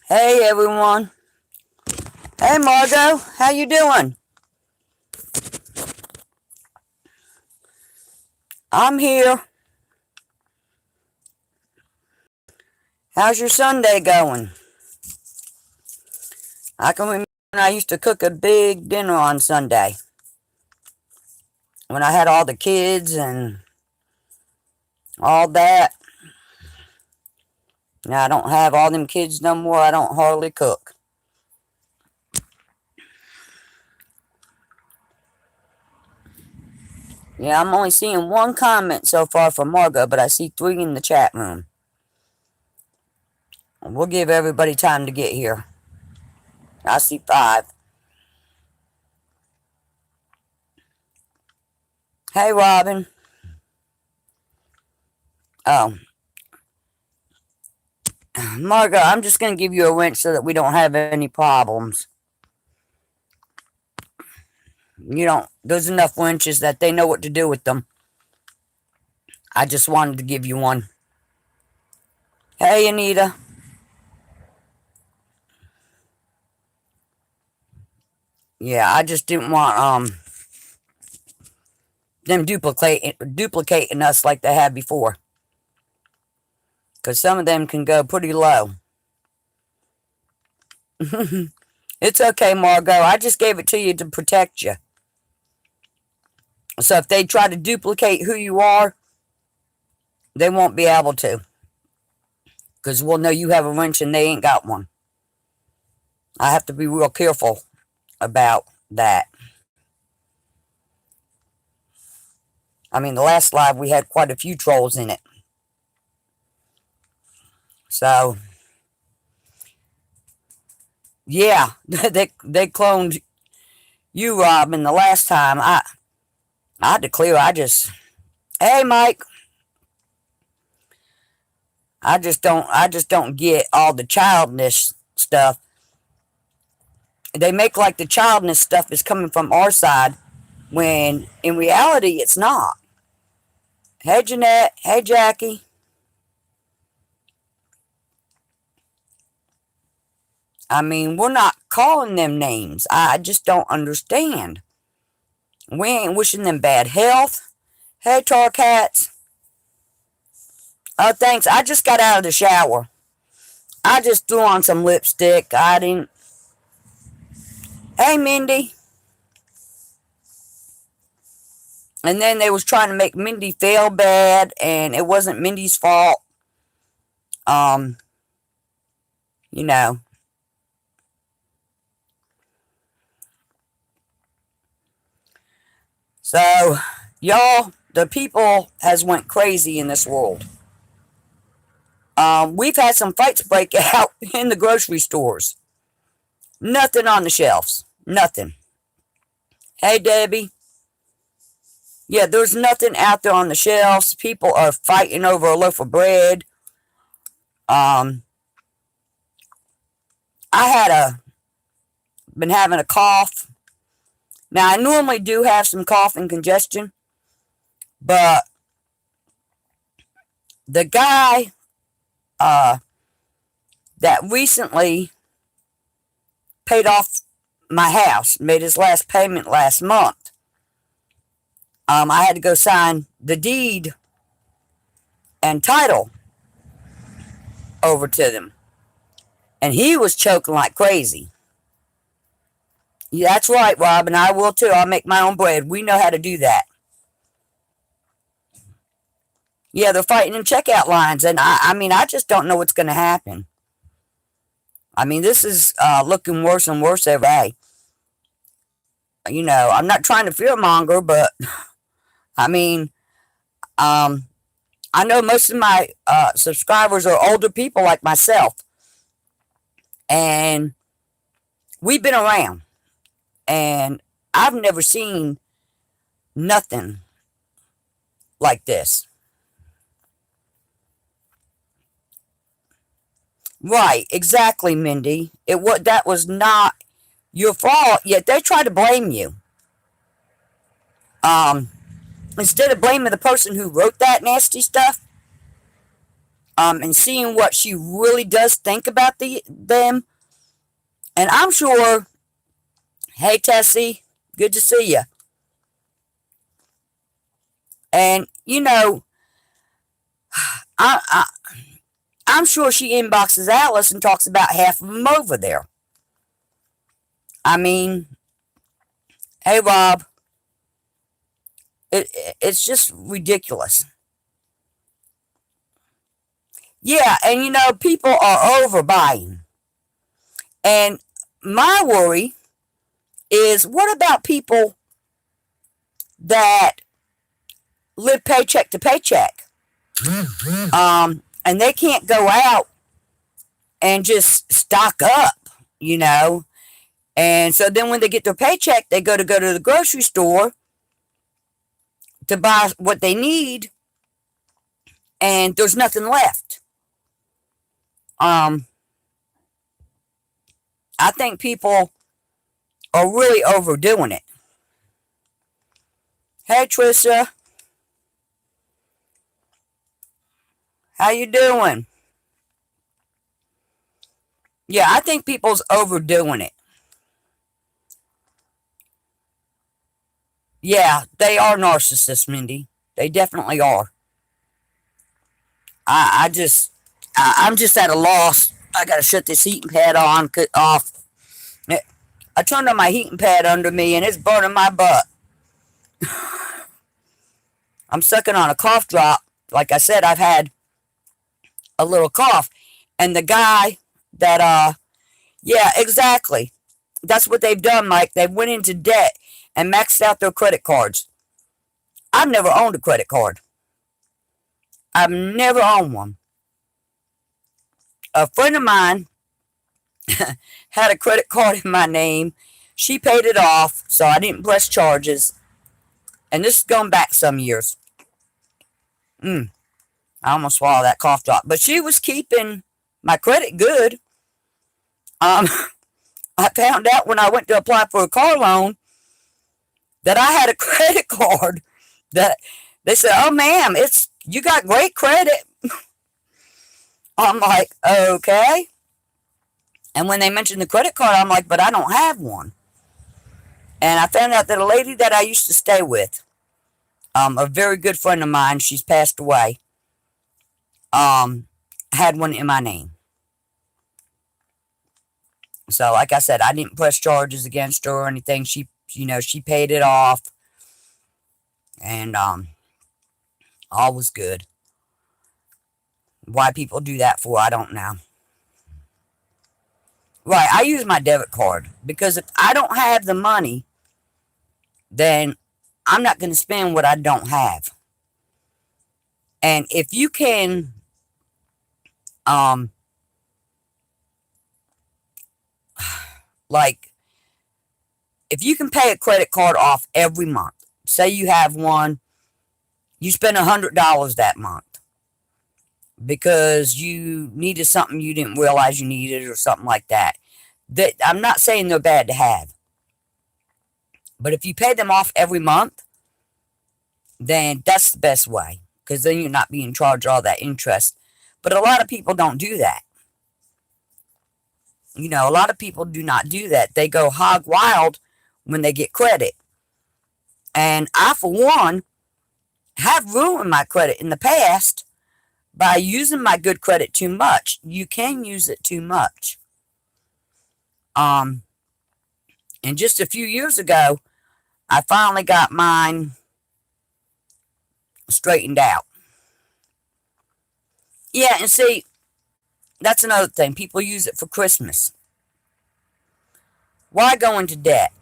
Hey everyone. Hey Margot, how you doing? I'm here. How's your Sunday going? I can remember when I used to cook a big dinner on Sunday. When I had all the kids and all that. Now I don't have all them kids no more. I don't hardly cook. Yeah, I'm only seeing one comment so far from Margot, but I see 3 in the chat room. We'll give everybody time to get here. I see 5. Hey Robin. Oh, Margot, I'm just going to give you a wrench so that we don't have any problems. There's enough wrenches that they know what to do with them. I just wanted to give you one. Hey, Anita. Yeah, I just didn't want them duplicating us like they had before. Because some of them can go pretty low. It's okay, Margot. I just gave it to you to protect you. So if they try to duplicate who you are, they won't be able to. Because we'll know you have a wrench and they ain't got one. I have to be real careful about that. I mean, the last live we had quite a few trolls in it. So, yeah, they cloned you, Robin, the last time. I declare, hey, Mike. I just don't get all the childness stuff. They make like the childness stuff is coming from our side, when in reality it's not. Hey, Jeanette. Hey, Jackie. I mean, we're not calling them names. I just don't understand. We ain't wishing them bad health. Hey, tar cats. Oh, thanks. I just got out of the shower. I just threw on some lipstick. I didn't. Hey, Mindy. And then they was trying to make Mindy feel bad, and it wasn't Mindy's fault. You know. So, y'all, the people has went crazy in this world. We've had some fights break out in the grocery stores. Nothing on the shelves. Nothing. Hey, Debbie. Yeah, there's nothing out there on the shelves. People are fighting over a loaf of bread. I had been having a cough. Now, I normally do have some cough and congestion, but the guy that recently paid off my house, made his last payment last month, I had to go sign the deed and title over to them. And he was choking like crazy. Yeah, that's right, Rob, and I will too. I'll make my own bread. We know how to do that. Yeah, they're fighting in checkout lines, and I mean, I just don't know what's going to happen. I mean, this is looking worse and worse every day. You know, I'm not trying to fearmonger, but I mean, I know most of my subscribers are older people like myself, and we've been around, and I've never seen nothing like this. Right, exactly, Mindy. That was not your fault, yet they try to blame you. Instead of blaming the person who wrote that nasty stuff, and seeing what she really does think about them. And I'm sure, hey Tessie, good to see you. And I, I I'm sure she inboxes Alice and talks about half of them over there. I mean, hey Rob, it's just ridiculous. Yeah, and people are overbuying. And my worry is, what about people that live paycheck to paycheck? And they can't go out and just stock up. And so then when they get their paycheck, they go to the grocery store to buy what they need, and there's nothing left. I think people are really overdoing it. Hey Trisha, how you doing? Yeah, I think people's overdoing it. Yeah, they are narcissists, Mindy. They definitely are. I'm just at a loss. I gotta shut this heating pad off. I turned on my heating pad under me and it's burning my butt. I'm sucking on a cough drop. Like I said, I've had a little cough. And the guy yeah, exactly. That's what they've done, Mike. They went into debt and maxed out their credit cards. I've never owned a credit card. I've never owned one. A friend of mine had a credit card in my name. She paid it off, so I didn't press charges. And this is going back some years. I almost swallowed that cough drop. But she was keeping my credit good. I found out when I went to apply for a car loan that I had a credit card that they said, "Oh, ma'am, you got great credit." I'm like, okay. And when they mentioned the credit card, I'm like, but I don't have one. And I found out that a lady that I used to stay with, a very good friend of mine, she's passed away, had one in my name. So, like I said, I didn't press charges against her or anything. She paid it off, and all was good. Why people do that for, I don't know. Right, I use my debit card because if I don't have the money, then I'm not going to spend what I don't have. And if you can, like, if you can pay a credit card off every month, say you have one, you spend $100 that month because you needed something you didn't realize you needed or something like that. I'm not saying they're bad to have. But if you pay them off every month, then that's the best way, because then you're not being charged all that interest. But a lot of people don't do that. A lot of people do not do that. They go hog wild when they get credit. And I, for one, have ruined my credit in the past by using my good credit too much. You can use it too much. And just a few years ago, I finally got mine straightened out. Yeah, and see, that's another thing. People use it for Christmas. Why go into debt?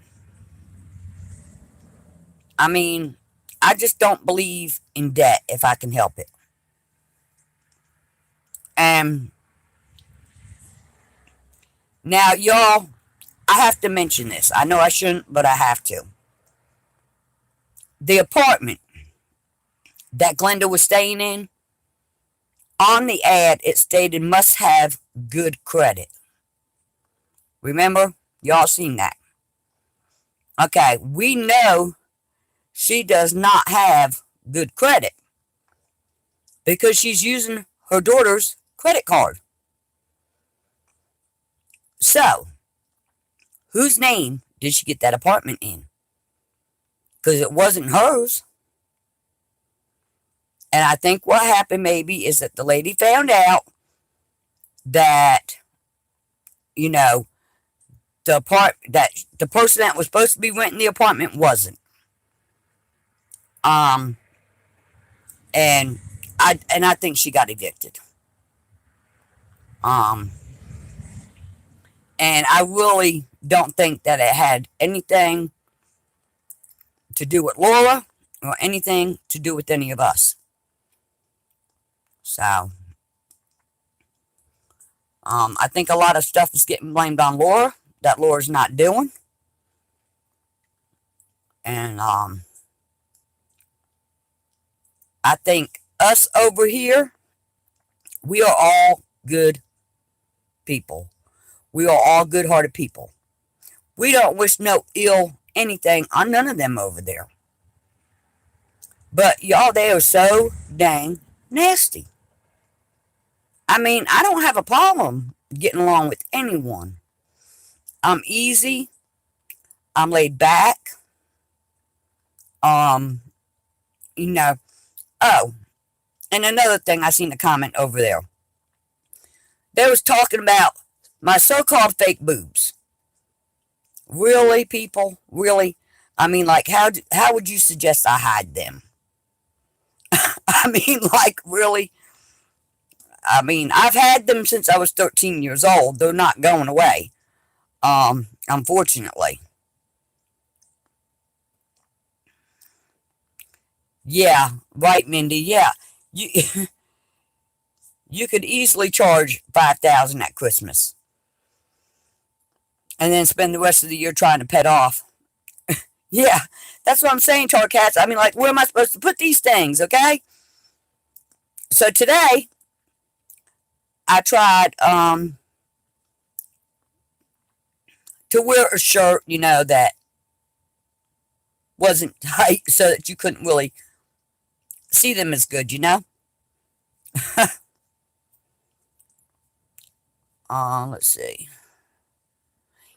I mean, I just don't believe in debt if I can help it. And now, y'all, I have to mention this. I know I shouldn't, but I have to. The apartment that Glenda was staying in, on the ad, it stated must have good credit. Remember? Y'all seen that. Okay, we know she does not have good credit because she's using her daughter's credit card. So, whose name did she get that apartment in? Because it wasn't hers. And I think what happened maybe is that the lady found out that, you know, the person that was supposed to be renting the apartment wasn't. Um, and I think she got evicted. Um, and I really don't think that it had anything to do with Laura or anything to do with any of us. So, I think a lot of stuff is getting blamed on Laura that Laura's not doing. And I think us over here, we are all good people. We are all good-hearted people. We don't wish no ill anything on none of them over there. But y'all, they are so dang nasty. I mean, I don't have a problem getting along with anyone. I'm easy. I'm laid back. Um, you know. Oh, and another thing, I seen a comment over there. They was talking about my so-called fake boobs. Really, people? Really? I mean, like, how would you suggest I hide them? I mean, like, really? I mean, I've had them since I was 13 years old. They're not going away. Unfortunately. Yeah, right, Mindy. Yeah. You you could easily charge 5,000 at Christmas and then spend the rest of the year trying to pet off. Yeah, that's what I'm saying, tar cats. I mean, like, where am I supposed to put these things, okay? So today, I tried to wear a shirt, that wasn't tight so that you couldn't really see them as good. Let's see.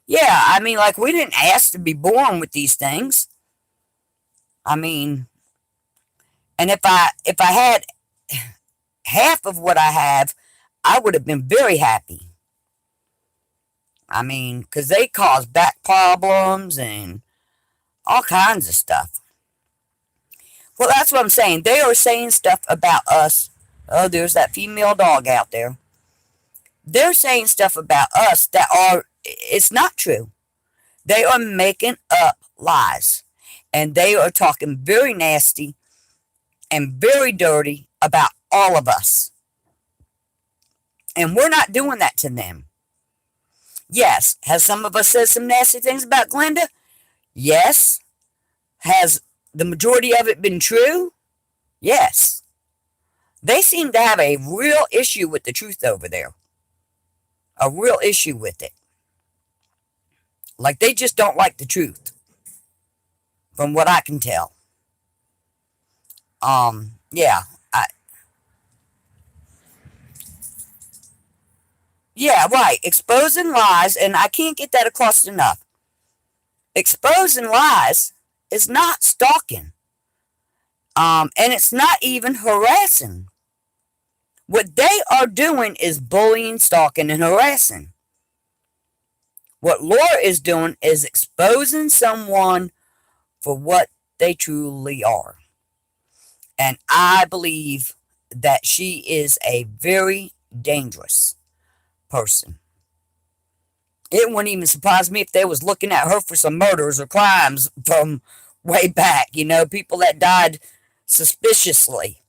Yeah, I mean, like, we didn't ask to be born with these things. I mean, and if I had half of what I have, I would have been very happy. I mean, because they cause back problems and all kinds of stuff. Well, that's what I'm saying. They are saying stuff about us. Oh, there's that female dog out there. They're saying stuff about us it's not true. They are making up lies. And they are talking very nasty and very dirty about all of us. And we're not doing that to them. Yes, has some of us said some nasty things about Glenda? Yes. Has the majority of it been true? Yes. They seem to have a real issue with the truth over there. A real issue with it. Like, they just don't like the truth. From what I can tell. Yeah. Yeah, right. Exposing lies, and I can't get that across enough. Exposing lies is not stalking. And it's not even harassing. What they are doing is bullying, stalking, and harassing. What Laura is doing is exposing someone for what they truly are. And I believe that she is a very dangerous person. It wouldn't even surprise me if they was looking at her for some murders or crimes from way back, people that died suspiciously.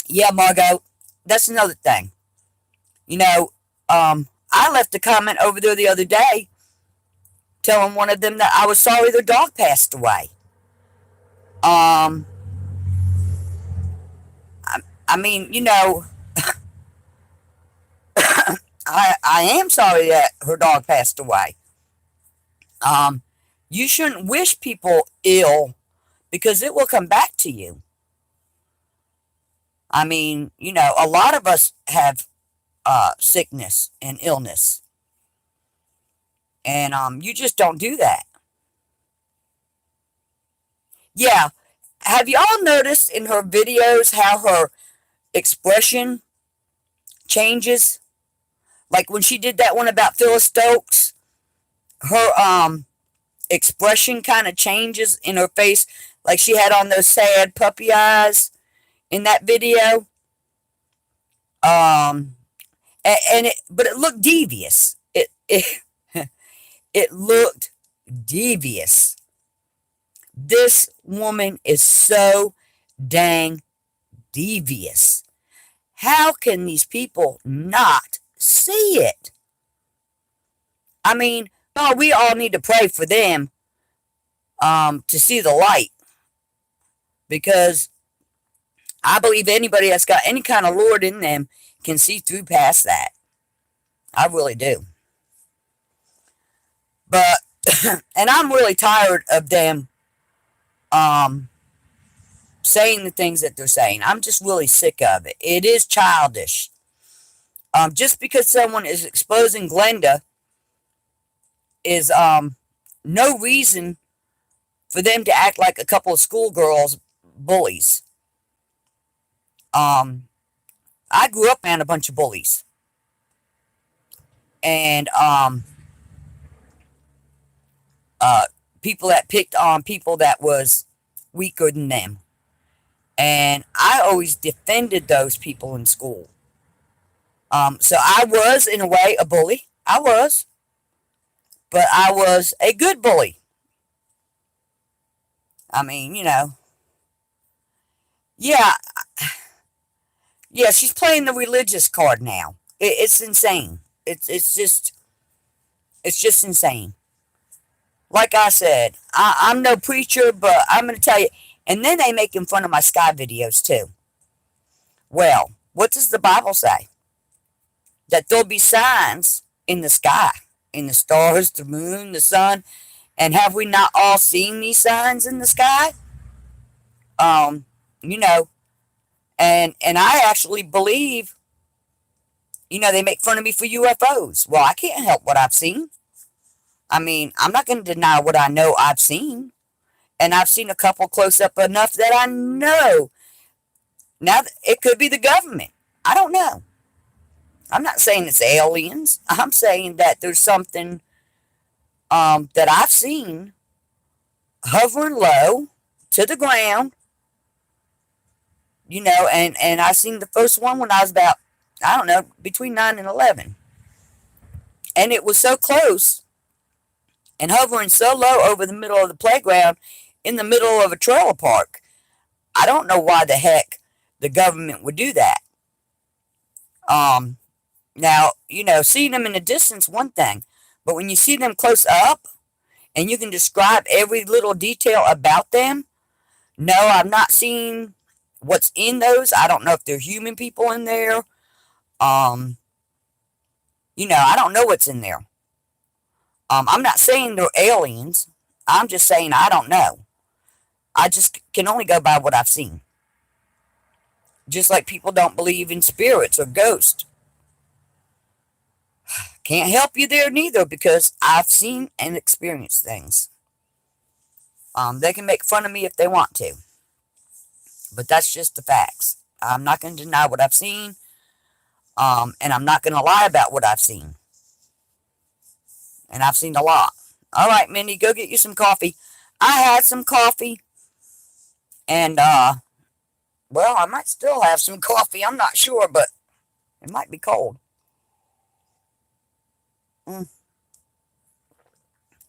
Yeah, Margot, that's another thing. I left a comment over there the other day telling one of them that I was sorry their dog passed away. I mean, I am sorry that her dog passed away. You shouldn't wish people ill because it will come back to you. I mean, a lot of us have sickness and illness, and you just don't do that. Yeah, have y'all noticed in her videos how her expression changes? Like when she did that one about Phyllis Stokes, her expression kind of changes in her face, like she had on those sad puppy eyes in that video. Um, but it looked devious. It looked devious. This woman is so dang devious. How can these people not see it? I mean, no, we all need to pray for them to see the light, because I believe anybody that's got any kind of Lord in them can see through past that. I really do. But and I'm really tired of them um saying the things that they're saying. I'm just really sick of it. It is childish. Just because someone is exposing Glenda is no reason for them to act like a couple of schoolgirls bullies. I grew up around a bunch of bullies, and people that picked on people that was weaker than them, and I always defended those people in school. So I was in a way a bully. I was, but I was a good bully. I mean, yeah, yeah. She's playing the religious card now. It's insane. It's just insane. Like I said, I'm no preacher, but I'm going to tell you. And then they making fun of my sky videos too. Well, what does the Bible say? That there'll be signs in the sky, in the stars, the moon, the sun. And have we not all seen these signs in the sky? Um, you know, and I actually believe, they make fun of me for UFOs. Well, I can't help what I've seen. I mean, I'm not going to deny what I know I've seen. And I've seen a couple close up enough that I know. Now, it could be the government. I don't know. I'm not saying it's aliens. I'm saying that there's something that I've seen hovering low to the ground, and I seen the first one when I was about, I don't know, between 9 and 11. And it was so close and hovering so low over the middle of the playground in the middle of a trailer park. I don't know why the heck the government would do that. Now, seeing them in the distance, one thing. But when you see them close up and you can describe every little detail about them, no, I've not seen what's in those. I don't know if they're human people in there. I don't know what's in there. I'm not saying they're aliens. I'm just saying I don't know. I just can only go by what I've seen. Just like people don't believe in spirits or ghosts. Can't help you there neither, because I've seen and experienced things. They can make fun of me if they want to. But that's just the facts. I'm not going to deny what I've seen. And I'm not going to lie about what I've seen. And I've seen a lot. All right, Mindy, go get you some coffee. I had some coffee. And, well, I might still have some coffee. I'm not sure, but it might be cold.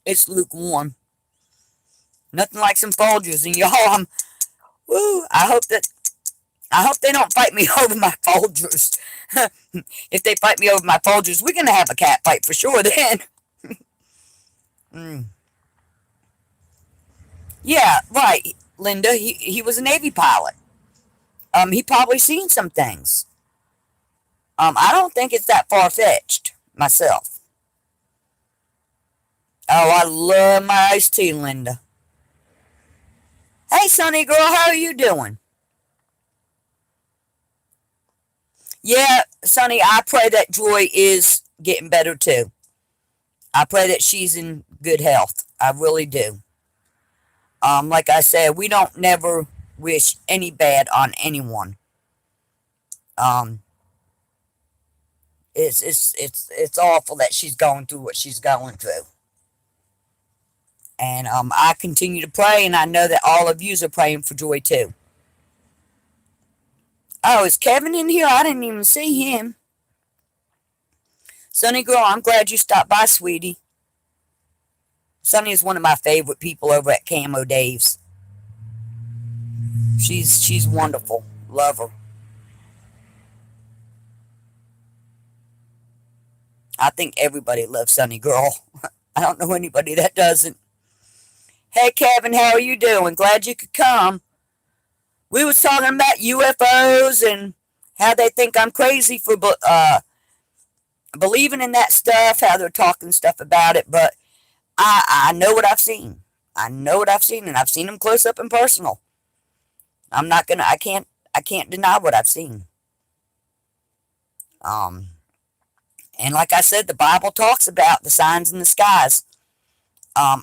It's lukewarm. Nothing like some Folgers. And y'all, I hope they don't fight me over my Folgers. If they fight me over my Folgers, we're going to have a cat fight for sure then. Yeah, right, Linda. He was a Navy pilot. He probably seen some things. I don't think it's that far-fetched myself. Oh, I love my iced tea, Linda. Hey, Sunny girl, how are you doing? Yeah, Sonny, I pray that Joy is getting better too. I pray that she's in good health. I really do. Like I said, we don't never wish any bad on anyone. Um, it's awful that she's going through what she's going through. And I continue to pray, and I know that all of yous are praying for Joy too. Oh, is Kevin in here? I didn't even see him. Sonny girl, I'm glad you stopped by, sweetie. Sonny is one of my favorite people over at Camo Dave's. She's wonderful. Love her. I think everybody loves Sonny girl. I don't know anybody that doesn't. Hey Kevin, how are you doing? Glad you could come. We was talking about UFOs and how they think I'm crazy for believing in that stuff, how they're talking stuff about it, but I know what I've seen. I know what I've seen, and I've seen them close up and personal. I can't deny what I've seen. Um, and like I said, the Bible talks about the signs in the skies. Are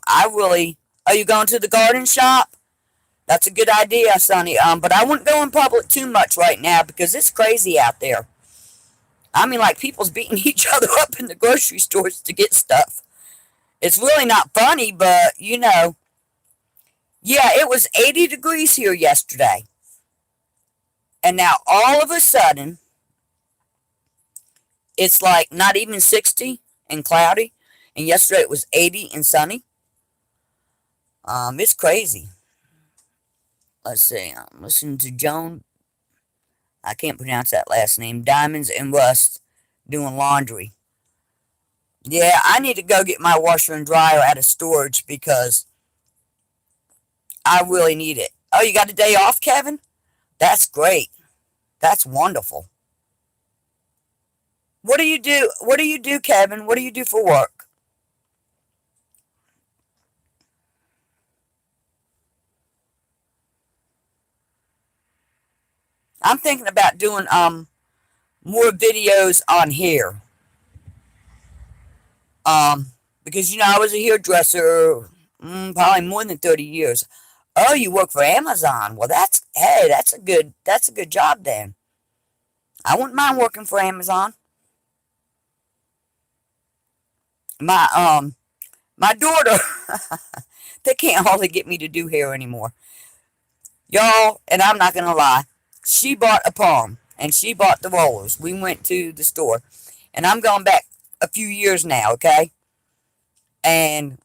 you going to the garden shop? That's a good idea, Sonny. But I wouldn't go in public too much right now because it's crazy out there. I mean, like people's beating each other up in the grocery stores to get stuff. It's really not funny, but you know. Yeah, it was 80 degrees here yesterday. And now all of a sudden, it's like not even 60 and cloudy. And yesterday it was 80 and sunny. It's crazy. Let's see. I'm listening to Joan. I can't pronounce that last name. Diamonds and Rust doing laundry. Yeah, I need to go get my washer and dryer out of storage because I really need it. Oh, you got a day off, Kevin? That's great. That's wonderful. What do you do? What do you do, Kevin? What do you do for work? I'm thinking about doing more videos on hair. Um, because you know I was a hairdresser probably more than 30 years. Oh, you work for Amazon? Well, that's a good job then. I wouldn't mind working for Amazon. My my daughter, they can't hardly get me to do hair anymore, y'all. And I'm not gonna lie, she bought a perm and she bought the rollers. We went to the store, and I'm going back a few years now, okay? And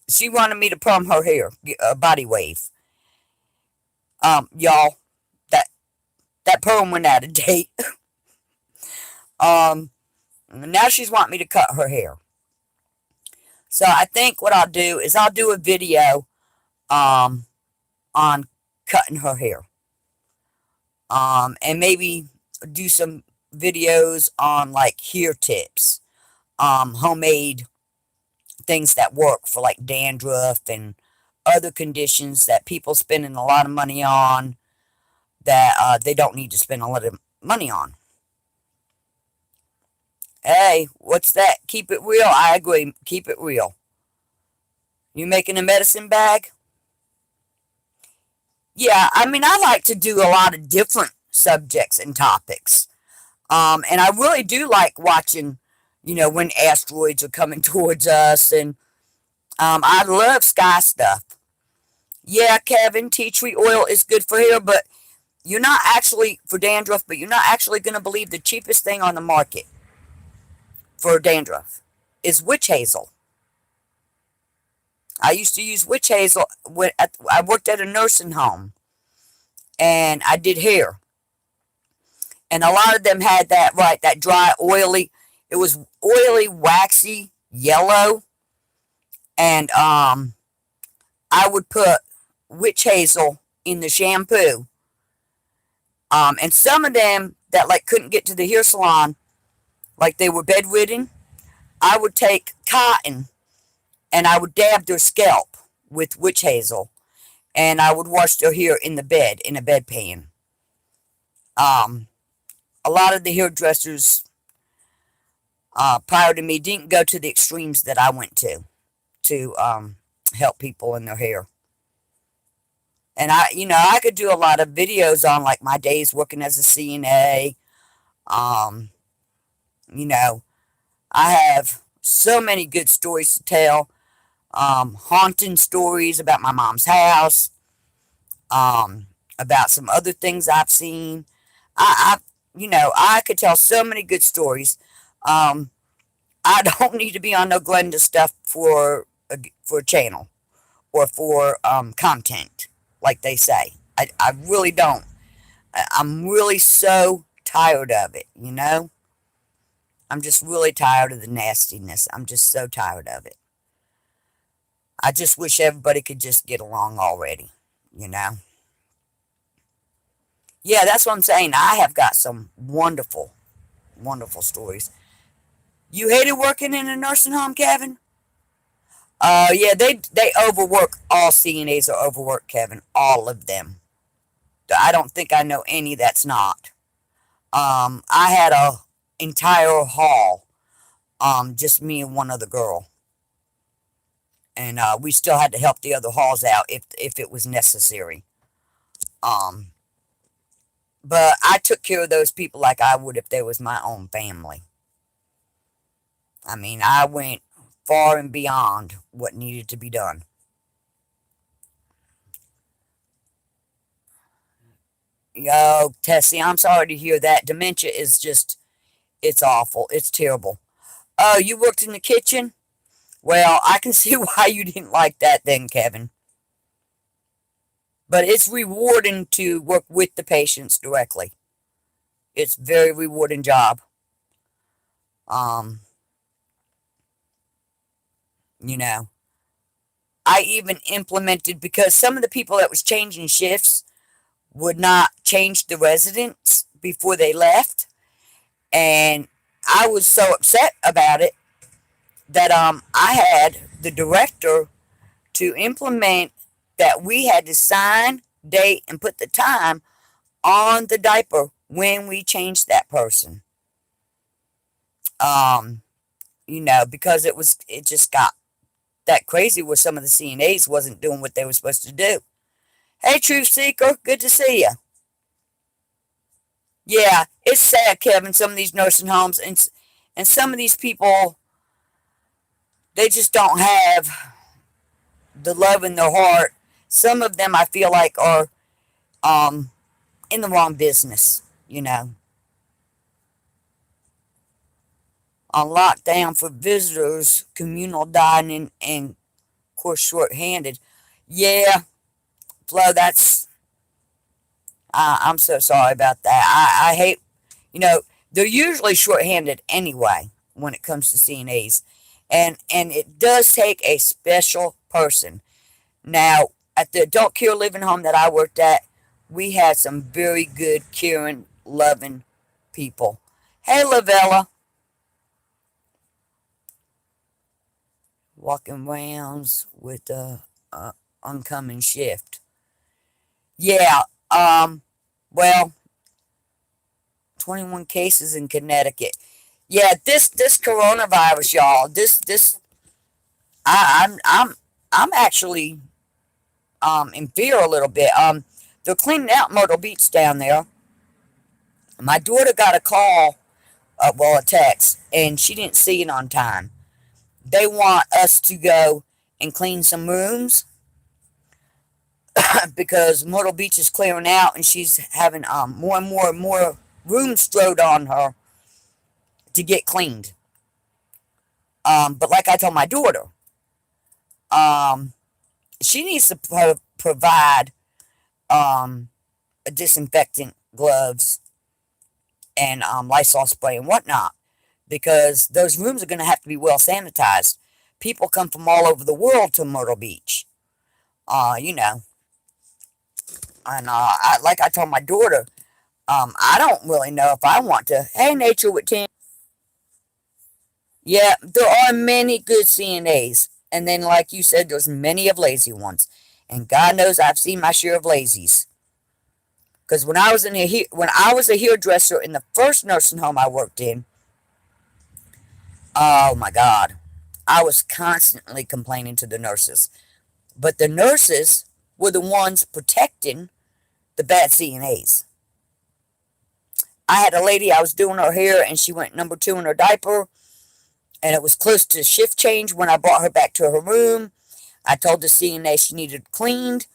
she wanted me to perm her hair, a body wave. Y'all, that that perm went out of date. um, Now she's wanting me to cut her hair. So I think what I'll do is I'll do a video um on cutting her hair. And maybe do some videos on like hair tips, homemade things that work for like dandruff and other conditions that people spending a lot of money on that they don't need to spend a lot of money on. Hey, what's that? Keep it real. I agree. Keep it real. You making a medicine bag? Yeah, I mean, I like to do a lot of different subjects and topics. And I really do like watching, you know, when asteroids are coming towards us. And I love sky stuff. Yeah, Kevin, tea tree oil is good for hair, but you're not actually, for dandruff, but you're not actually going to believe the cheapest thing on the market for dandruff is witch hazel. I used to use witch hazel when I worked at a nursing home and I did hair. And a lot of them had that, right, that dry, oily, it was oily, waxy, yellow. And I would put witch hazel in the shampoo. And some of them that like couldn't get to the hair salon, like they were bedridden, I would take cotton and I would dab their scalp with witch hazel, and I would wash their hair in the bed in a bedpan. Um, a lot of the hairdressers prior to me didn't go to the extremes that I went to help people in their hair. And I could do a lot of videos on like my days working as a CNA. Um, you know, I have so many good stories to tell. Haunting stories about my mom's house. About some other things I've seen. I could tell so many good stories. Um, I don't need to be on no Glenda stuff for a channel or for content, like they say. I really don't. I'm really so tired of it. I'm just really tired of the nastiness. I'm just so tired of it. I just wish everybody could just get along already, you know? Yeah, that's what I'm saying. I have got some wonderful, wonderful stories. You hated working in a nursing home, Kevin? Yeah, they overwork. All CNAs are overworked, Kevin. All of them. I don't think I know any that's not. I had a entire hall, just me and one other girl, and we still had to help the other halls out if it was necessary. Um, but I took care of those people like I would if they was my own family. I mean, I went far and beyond what needed to be done. Yo, Tessie, I'm sorry to hear that. Dementia is just, it's awful. It's terrible. Oh, you worked in the kitchen? Well, I can see why you didn't like that then, Kevin. But it's rewarding to work with the patients directly. It's a very rewarding job. Um, you know, I even implemented because some of the people that was changing shifts would not change the residents before they left, and I was so upset about it that I had the director to implement that we had to sign, date, and put the time on the diaper when we changed that person. Um, because it just got that crazy where some of the CNAs wasn't doing what they were supposed to do. Hey, Truth Seeker, good to see you. Yeah, it's sad, Kevin. Some of these nursing homes and some of these people, they just don't have the love in their heart. Some of them, I feel like, are um in the wrong business. On lockdown for visitors, communal dining, and of course short-handed. Yeah, Flo, I'm so sorry about that. I hate, you know, they're usually short-handed anyway when it comes to CNAs, and it does take a special person. Now, at the adult care living home that I worked at, we had some very good, caring, loving people. Hey, Lavella, walking rounds with the oncoming shift. Yeah, well, 21 cases in Connecticut. Yeah, this coronavirus, y'all. This I'm actually in fear a little bit. They're cleaning out Myrtle Beach down there. My daughter got a call, well, a text, and she didn't see it on time. They want us to go and clean some rooms because Myrtle Beach is clearing out, and she's having more and more and more rooms thrown on her to get cleaned. But like I told my daughter, um, she needs to provide a disinfectant, gloves, and Lysol spray and whatnot, because those rooms are going to have to be well sanitized. People come from all over the world to Myrtle Beach, you know, and like I told my daughter, I don't really know if I want to. Hey, Nature with Tim. Yeah, there are many good CNAs, and then like you said, there's many of lazy ones, and God knows I've seen my share of lazies. Because when I was a hairdresser in the first nursing home I worked in, oh my God, I was constantly complaining to the nurses. But the nurses were the ones protecting the bad CNAs. I had a lady, I was doing her hair, and she went number 2 in her diaper, and it was close to shift change when I brought her back to her room. I told the CNA she needed cleaned,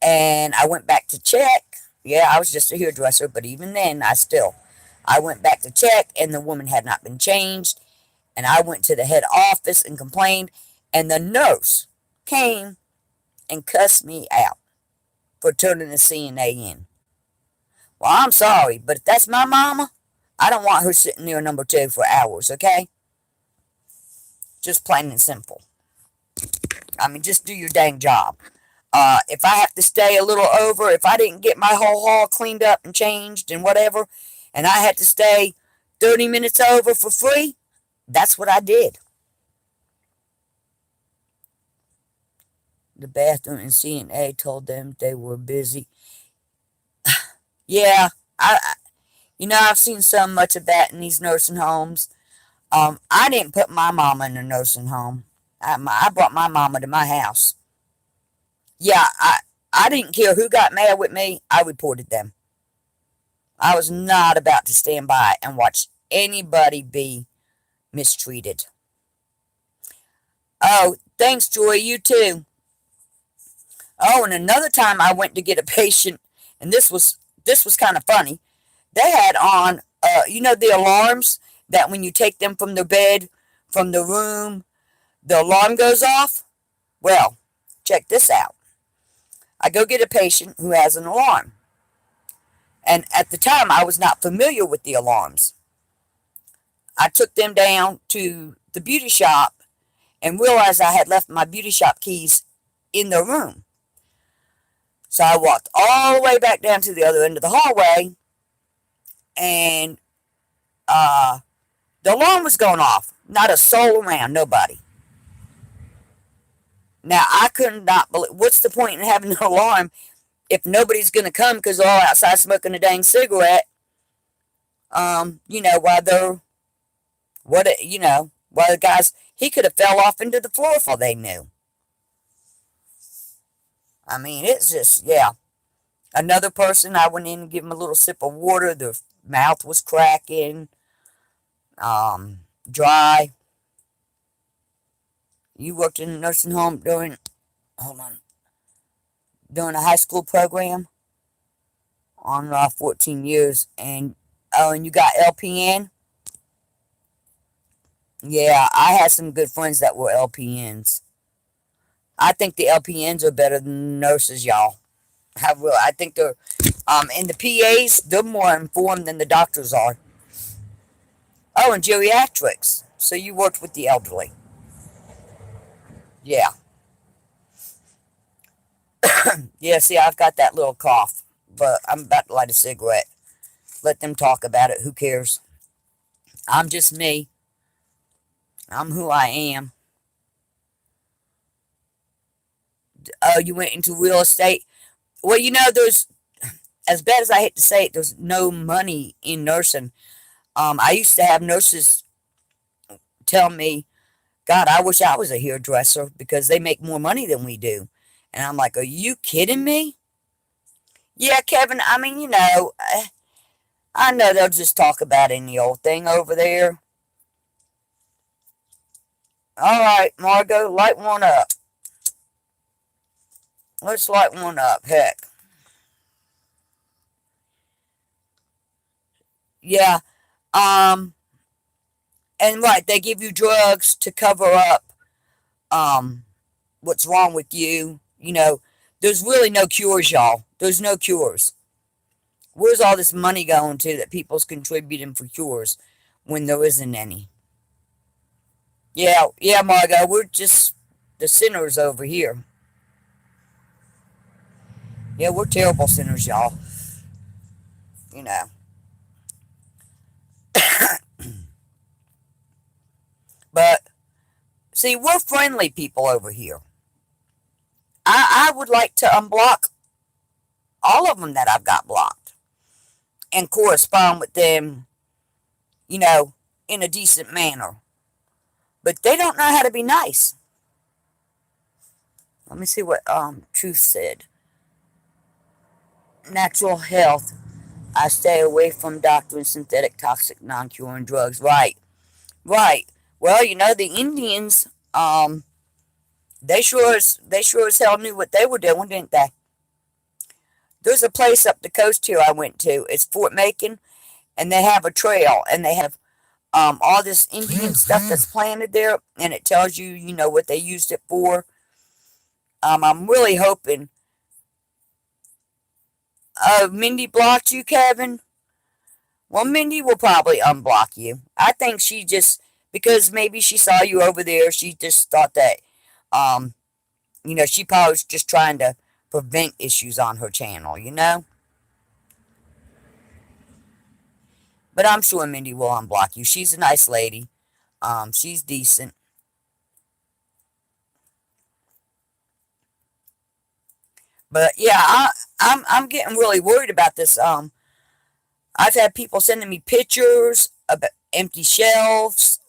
and I went back to check. Yeah, I was just a hairdresser, but even then, I went back to check, and the woman had not been changed, and I went to the head office and complained, and the nurse came and cussed me out for turning the CNA in. Well, I'm sorry, but if that's my mama, I don't want her sitting near number 2 for hours, okay? Just plain and simple. I mean, just do your dang job. If I have to stay a little over, if I didn't get my whole hall cleaned up and changed and whatever, and I had to stay 30 minutes over for free, that's what I did. The bathroom and CNA told them they were busy. Yeah, I've seen so much of that in these nursing homes. I didn't put my mama in a nursing home. I brought my mama to my house. Yeah, I didn't care who got mad with me. I reported them. I was not about to stand by and watch anybody be mistreated. Oh, thanks, Joy. You too. Oh, and another time I went to get a patient, and this was kind of funny. They had on, the alarms that when you take them from the bed, from the room, the alarm goes off. Well, check this out. I go get a patient who has an alarm. And at the time, I was not familiar with the alarms. I took them down to the beauty shop and realized I had left my beauty shop keys in the room. So I walked all the way back down to the other end of the hallway, and the alarm was going off. Not a soul around, nobody. Now, I could not believe, what's the point in having an alarm if nobody's going to come because they're all outside smoking a dang cigarette, while they're, while the guys, he could have fell off into the floor for all they knew. I mean, it's just, yeah. Another person, I went in and gave him a little sip of water. Their mouth was cracking, dry. You worked in a nursing home during a high school program on 14 years, and you got LPN. Yeah, I had some good friends that were LPNs. I think the LPNs are better than nurses, y'all. I think they're, and the PAs, they're more informed than the doctors are. Oh, and geriatrics. So you worked with the elderly. Yeah. Yeah, see, I've got that little cough, but I'm about to light a cigarette. Let them talk about it. Who cares? I'm just me. I'm who I am. Oh, you went into real estate. Well, there's, as bad as I hate to say it, there's no money in nursing. I used to have nurses tell me, God, I wish I was a hairdresser because they make more money than we do. And I'm like, are you kidding me? Yeah, Kevin, I mean, I know they'll just talk about any old thing over there. All right, Margot, light one up. Let's light one up. Heck. Yeah. Um, and right, they give you drugs to cover up what's wrong with you. There's really no cures, y'all. There's no cures. Where's all this money going to that people's contributing for cures when there isn't any? Yeah, Margot, we're just the sinners over here. Yeah, we're terrible sinners, y'all. You know. But, see, we're friendly people over here. I would like to unblock all of them that I've got blocked, and correspond with them, you know, in a decent manner. But they don't know how to be nice. Let me see what Truth said. Natural health. I stay away from doctoring synthetic, toxic, non-curing drugs. Right, right. Well, you know, the Indians, they sure as hell knew what they were doing, didn't they? There's a place up the coast here I went to. It's Fort Macon, and they have a trail, and they have all this Indian stuff that's planted there, and it tells you, you know, what they used it for. I'm really hoping. Mindy blocked you, Kevin? Well, Mindy will probably unblock you. I think she just, because maybe she saw you over there, she just thought that, um, you know, she probably was just trying to prevent issues on her channel, you know? But I'm sure Mindy will unblock you. She's a nice lady. She's decent. But yeah, I'm getting really worried about this. I've had people sending me pictures of empty shelves.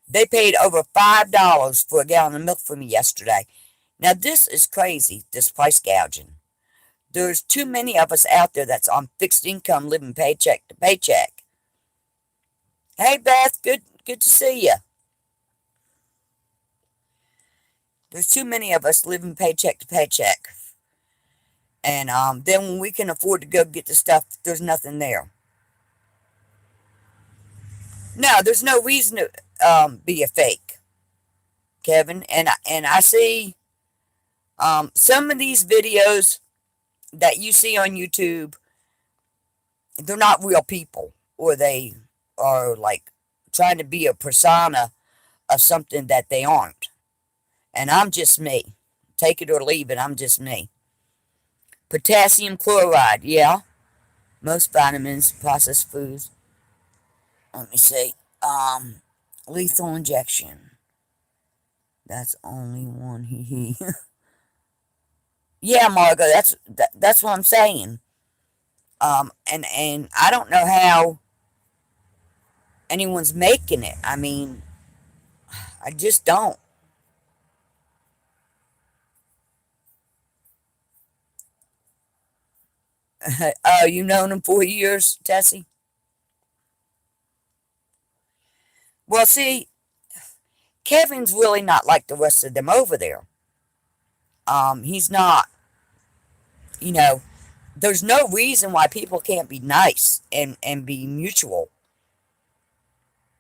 They paid over $5 for a gallon of milk for me yesterday. Now this is crazy. This price gouging. There's too many of us out there that's on fixed income, living paycheck to paycheck. Hey Beth, good to see you. There's too many of us living paycheck to paycheck. And then when we can afford to go get the stuff, there's nothing there. No, there's no reason to be a fake, Kevin. And I see some of these videos that you see on YouTube, they're not real people, or they are like trying to be a persona of something that they aren't. And I'm just me. Take it or leave it, I'm just me. Potassium chloride, yeah. Most vitamins, processed foods. Let me see. Lethal injection. That's only one. Hee. Yeah, Margo, that's what I'm saying. And I don't know how anyone's making it. I mean, I just don't. You known him 4 years, Tessie? Well, see, Kevin's really not like the rest of them over there. He's not. You know, there's no reason why people can't be nice and be mutual.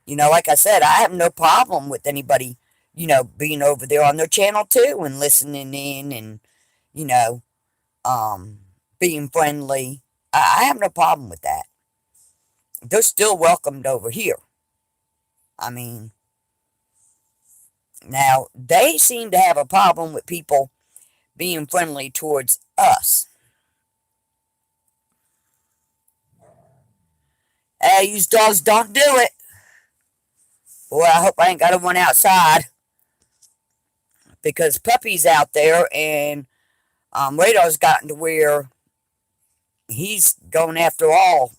You know, like I said, I have no problem with anybody, you know, being over there on their channel too and listening in and, you know, um, being friendly. I have no problem with that. They're still welcomed over here. I mean, now they seem to have a problem with people being friendly towards us. Hey, you dogs don't do it. Boy, I hope I ain't got to run outside because puppy's out there and Radar's gotten to where he's going after all.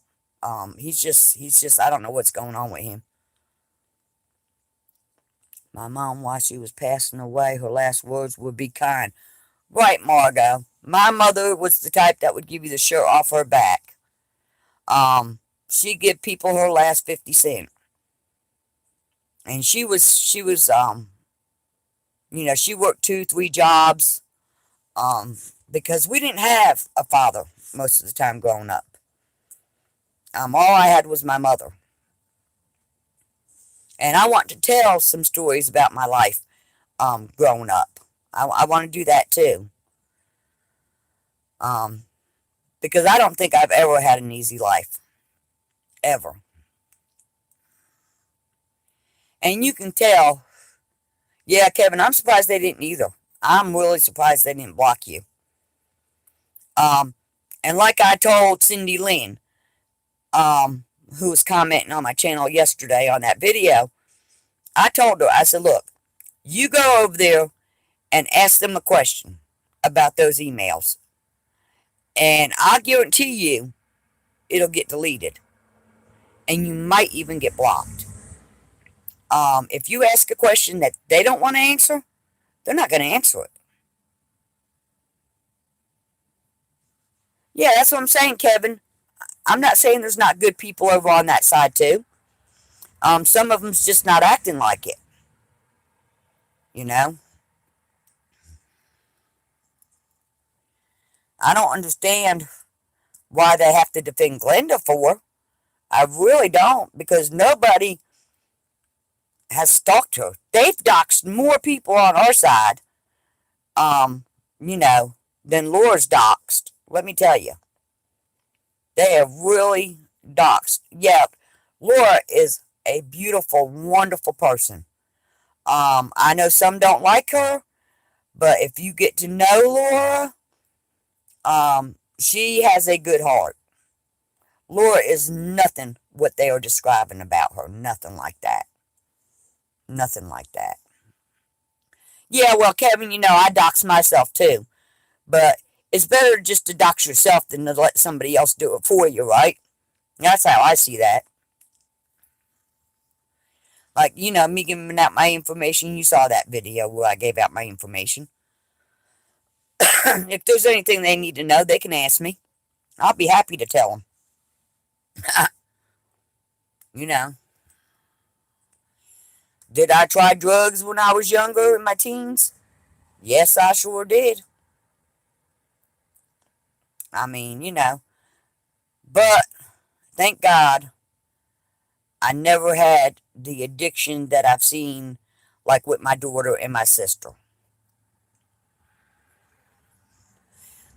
He's just, I don't know what's going on with him. My mom, while she was passing away, her last words would be kind. Right, Margot. My mother was the type that would give you the shirt off her back. She'd give people her last 50 cents. And you know, she worked 2, 3 jobs, because we didn't have a father most of the time growing up. All I had was my mother. And I want to tell some stories about my life, growing up. I want to do that too. Um, because I don't think I've ever had an easy life. Ever. And you can tell, yeah, Kevin, I'm surprised they didn't either. I'm really surprised they didn't block you. Um, and like I told Cindy Lynn, who was commenting on my channel yesterday on that video, I told her, I said, look, you go over there and ask them a question about those emails. And I guarantee you it'll get deleted. And you might even get blocked. If you ask a question that they don't want to answer, they're not going to answer it. Yeah, that's what I'm saying, Kevin. I'm not saying there's not good people over on that side too. Some of them's just not acting like it. You know, I don't understand why they have to defend Glenda for. I really don't, because nobody has stalked her. They've doxed more people on our side, um, you know, than Laura's doxed. Let me tell you, they have really doxed. Yep, Laura is a beautiful, wonderful person. I know some don't like her, but if you get to know Laura, she has a good heart. Laura is nothing what they are describing about her. Nothing like that. Nothing like that. Yeah, well, Kevin, I dox myself too. But it's better just to dox yourself than to let somebody else do it for you, right? That's how I see that. Like, me giving out my information. You saw that video where I gave out my information. If there's anything they need to know, they can ask me. I'll be happy to tell them. you know. Did I try drugs when I was younger in my teens? Yes, I sure did. I mean, But thank God I never had the addiction that I've seen, like with my daughter and my sister.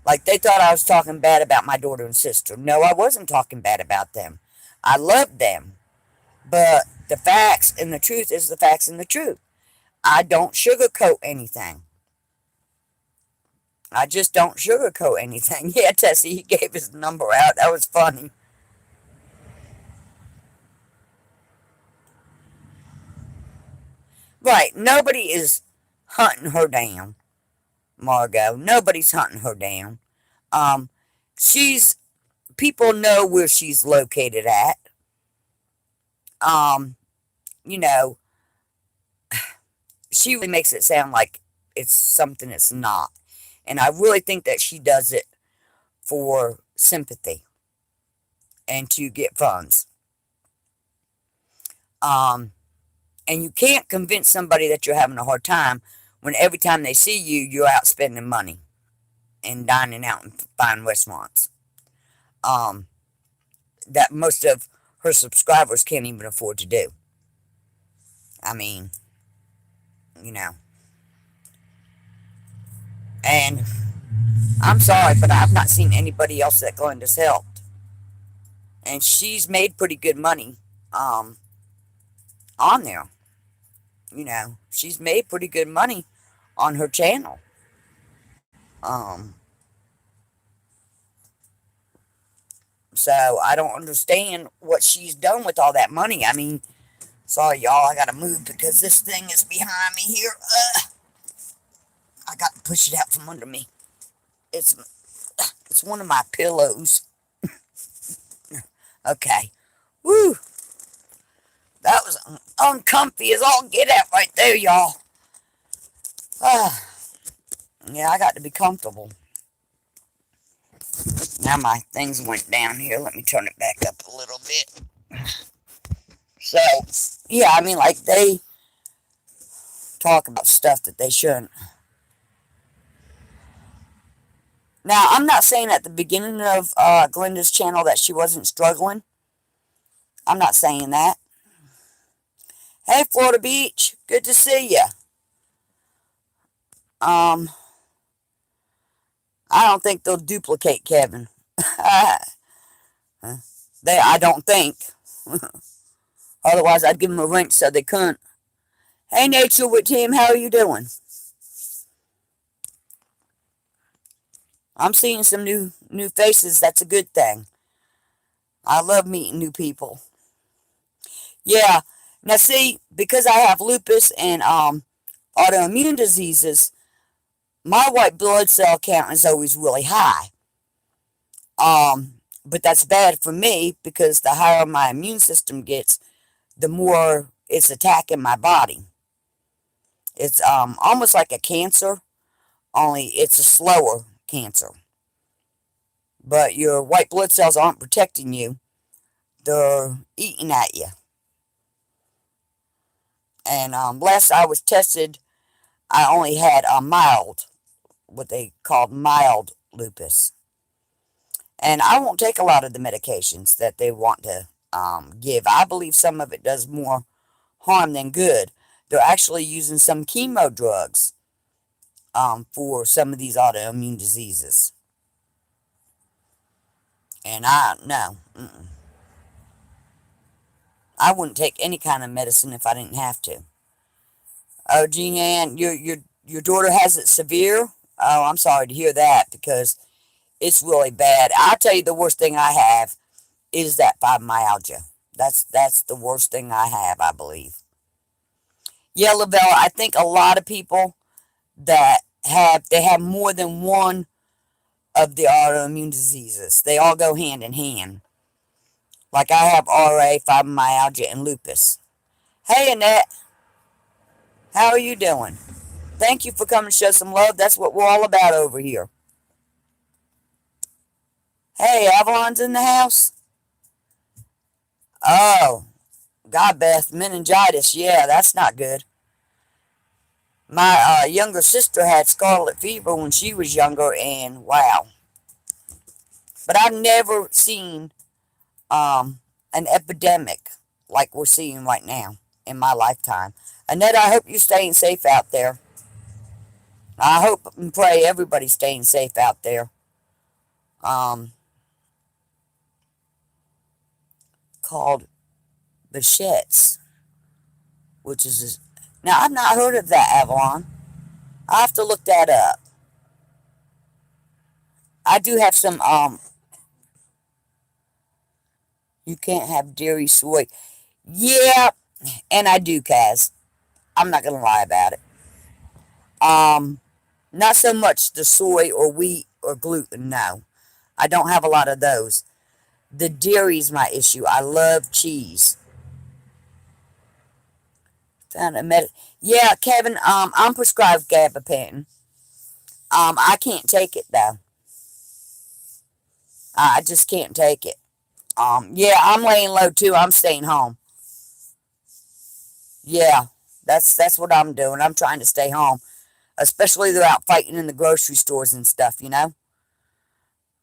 Like they thought I was talking bad about my daughter and sister. No, I wasn't talking bad about them. I loved them. But the facts and the truth is the facts and the truth. I don't sugarcoat anything. I just don't sugarcoat anything. Yeah, Tessie, he gave his number out. That was funny. Right, nobody is hunting her down, Margot. Nobody's hunting her down. Um, she's people know where she's located at. Um, you know, she really makes it sound like it's something it's not. And I really think that she does it for sympathy and to get funds. Um, and you can't convince somebody that you're having a hard time when every time they see you, you're out spending money and dining out in fine restaurants. Um, that most of her subscribers can't even afford to do. I mean, you know. And I'm sorry, but I've not seen anybody else that Glenda's helped. And she's made pretty good money on there. She's made pretty good money on her channel. Um, so I don't understand what she's done with all that money. I mean, sorry, y'all, I gotta move because this thing is behind me here. I got to push it out from under me. It's one of my pillows. Okay. Woo. That was uncomfy as all get out right there, y'all. Yeah, I got to be comfortable. Now my things went down here. Let me turn it back up a little bit. So, yeah, I mean, like, they talk about stuff that they shouldn't. Now, I'm not saying at the beginning of Glenda's channel that she wasn't struggling. I'm not saying that. Hey, Florida Beach, good to see you. I don't think they'll duplicate Kevin. I don't think. Otherwise, I'd give them a wrench so they couldn't. Hey, Nature with Tim, how are you doing? I'm seeing some new faces. That's a good thing. I love meeting new people. Yeah. Now, see, because I have lupus and autoimmune diseases, my white blood cell count is always really high. But that's bad for me because the higher my immune system gets, the more it's attacking my body. It's almost like a cancer, only it's a slower cancer. But your white blood cells aren't protecting you, they're eating at you. And last I was tested, I only had a mild, what they called mild lupus. And I won't take a lot of the medications that they want to give. I believe some of it does more harm than good. They're actually using some chemo drugs for some of these autoimmune diseases. And no, I wouldn't take any kind of medicine if I didn't have to. Oh, Jean Ann, your daughter has it severe? Oh, I'm sorry to hear that because it's really bad. I'll tell you the worst thing I have is that fibromyalgia. That's the worst thing I have, I believe. Yeah, Lavella, I think a lot of people that have more than one of the autoimmune diseases. They all go hand in hand. Like I have RA, fibromyalgia, and lupus. Hey Annette, how are you doing? Thank you for coming to show some love. That's what we're all about over here. Hey, Avalon's in the house? Oh, God, Beth, meningitis. Yeah, that's not good. My younger sister had scarlet fever when she was younger, and wow. But I've never seen an epidemic like we're seeing right now in my lifetime. Annette, I hope you're staying safe out there. I hope and pray everybody's staying safe out there. Um, Called Bichettes, which is now I've not heard of that, Avalon. I have to look that up. I do have some. You can't have dairy soy. Yeah, and I do, Kaz. I'm not gonna lie about it. Um, Not so much the soy or wheat or gluten. No, I don't have a lot of those. The dairy's my issue. I love cheese. Found a med. Yeah, Kevin. I'm prescribed gabapentin. I can't take it though. I just can't take it. Yeah, I'm laying low too. I'm staying home. Yeah, that's what I'm doing. I'm trying to stay home, especially they're out fighting in the grocery stores and stuff.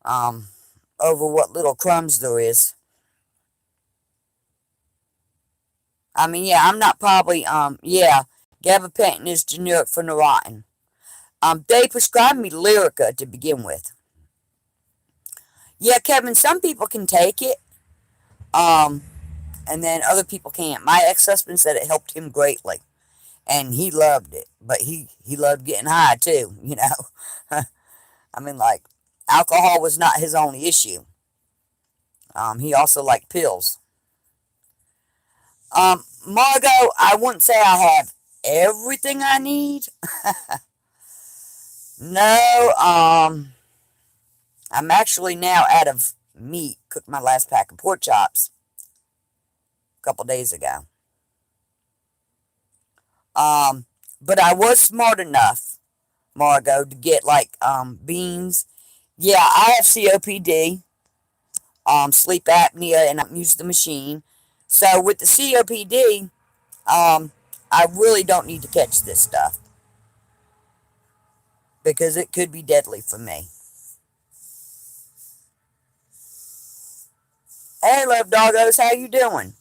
Um, over what little crumbs there is. I mean, yeah, I'm not probably. Yeah, gabapentin is generic for Neurontin. They prescribed me Lyrica to begin with. Yeah, Kevin, some people can take it. Um, and then other people can't. My ex-husband said it helped him greatly, and he loved it. But he loved getting high too. I mean, like alcohol was not his only issue. He also liked pills. Margot, I wouldn't say I have everything I need. No, I'm actually now out of meat. Cooked my last pack of pork chops a couple days ago. Um, but I was smart enough, Margot, to get like beans. Yeah, I have COPD, sleep apnea, and I use the machine. So with the COPD, I really don't need to catch this stuff because it could be deadly for me. Hey, love doggos, how you doing?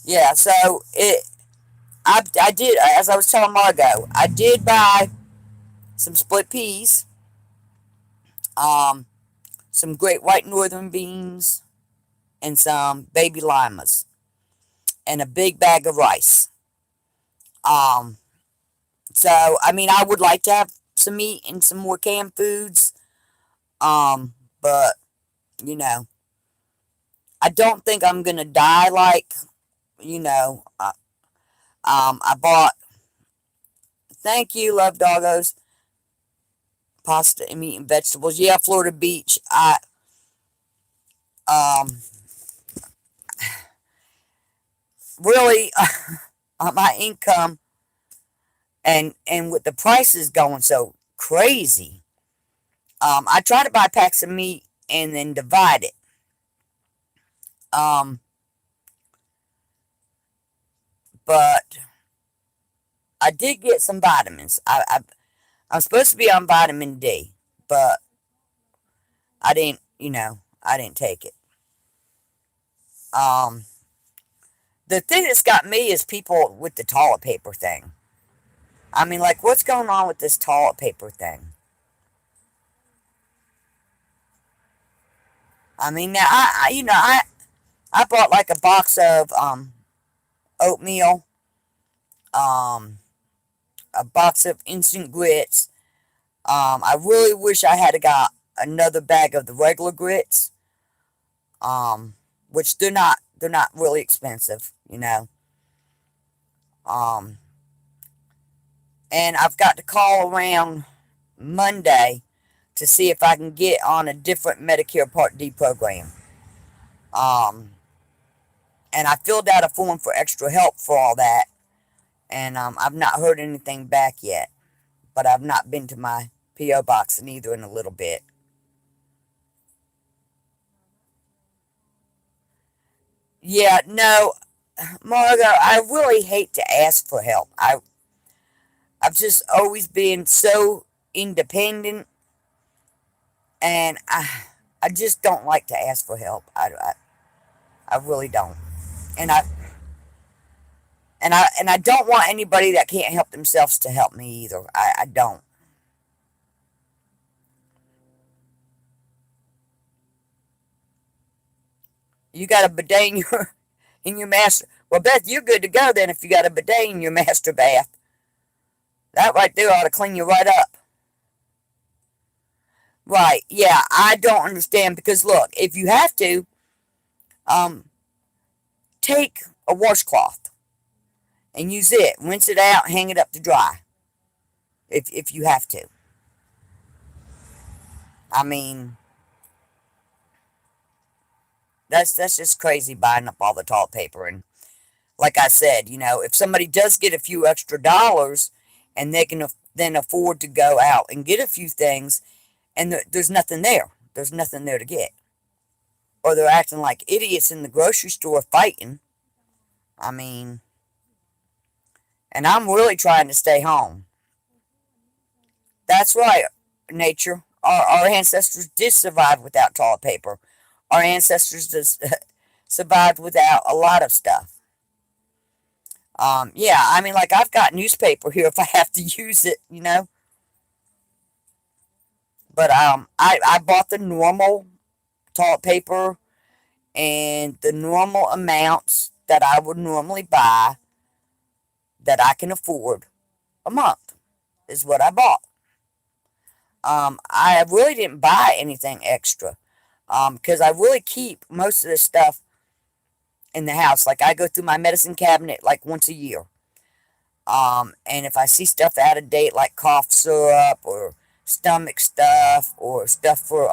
Yeah, so I did, as I was telling Margot, I did buy some split peas, um, some great white northern beans, and some baby limas, and a big bag of rice. Um, so I mean, I would like to have some meat and some more canned foods. But you know, I don't think I'm gonna die like you know. I bought. Thank you, love doggos. pasta and meat and vegetables. Yeah, Florida Beach. I um really my income and with the prices going so crazy, I try to buy packs of meat and then divide it. Um, but I did get some vitamins. I'm supposed to be on vitamin D, but I didn't. I didn't take it. Um, the thing that's got me is people with the toilet paper thing. I mean, like, what's going on with this toilet paper thing? I mean, now I bought like a box of oatmeal, um, a box of instant grits. I really wish I had got another bag of the regular grits, which they're not really expensive. Um, and I've got to call around Monday to see if I can get on a different Medicare Part D program. Um, and I filled out a form for extra help for all that, and I've not heard anything back yet. But I've not been to my PO box neither in a little bit. Yeah, no, Margo, I really hate to ask for help. I've just always been so independent, and I just don't like to ask for help. I really don't, and I don't want anybody that can't help themselves to help me either. I don't. You got a bidet in your master. Well, Beth, you're good to go then if you got a bidet in your master bath. That right there ought to clean you right up. Right? Yeah, I don't understand because look, if you have to, um, take a washcloth and use it, rinse it out, hang it up to dry. If you have to, I mean, that's just crazy buying up all the toilet paper. And like I said, if somebody does get a few extra dollars, and they can then afford to go out and get a few things, and there's nothing there. There's nothing there to get, or they're acting like idiots in the grocery store fighting. I mean, and I'm really trying to stay home. That's right, nature. Our ancestors did survive without toilet paper. Our ancestors just survived without a lot of stuff. Yeah, I mean, like I've got newspaper here if I have to use it. But I bought the normal toilet paper and the normal amounts that I would normally buy that I can afford a month is what I bought. I really didn't buy anything extra because I really keep most of the stuff in the house. Like I go through my medicine cabinet like once a year. And if I see stuff out of date like cough syrup or stomach stuff or stuff for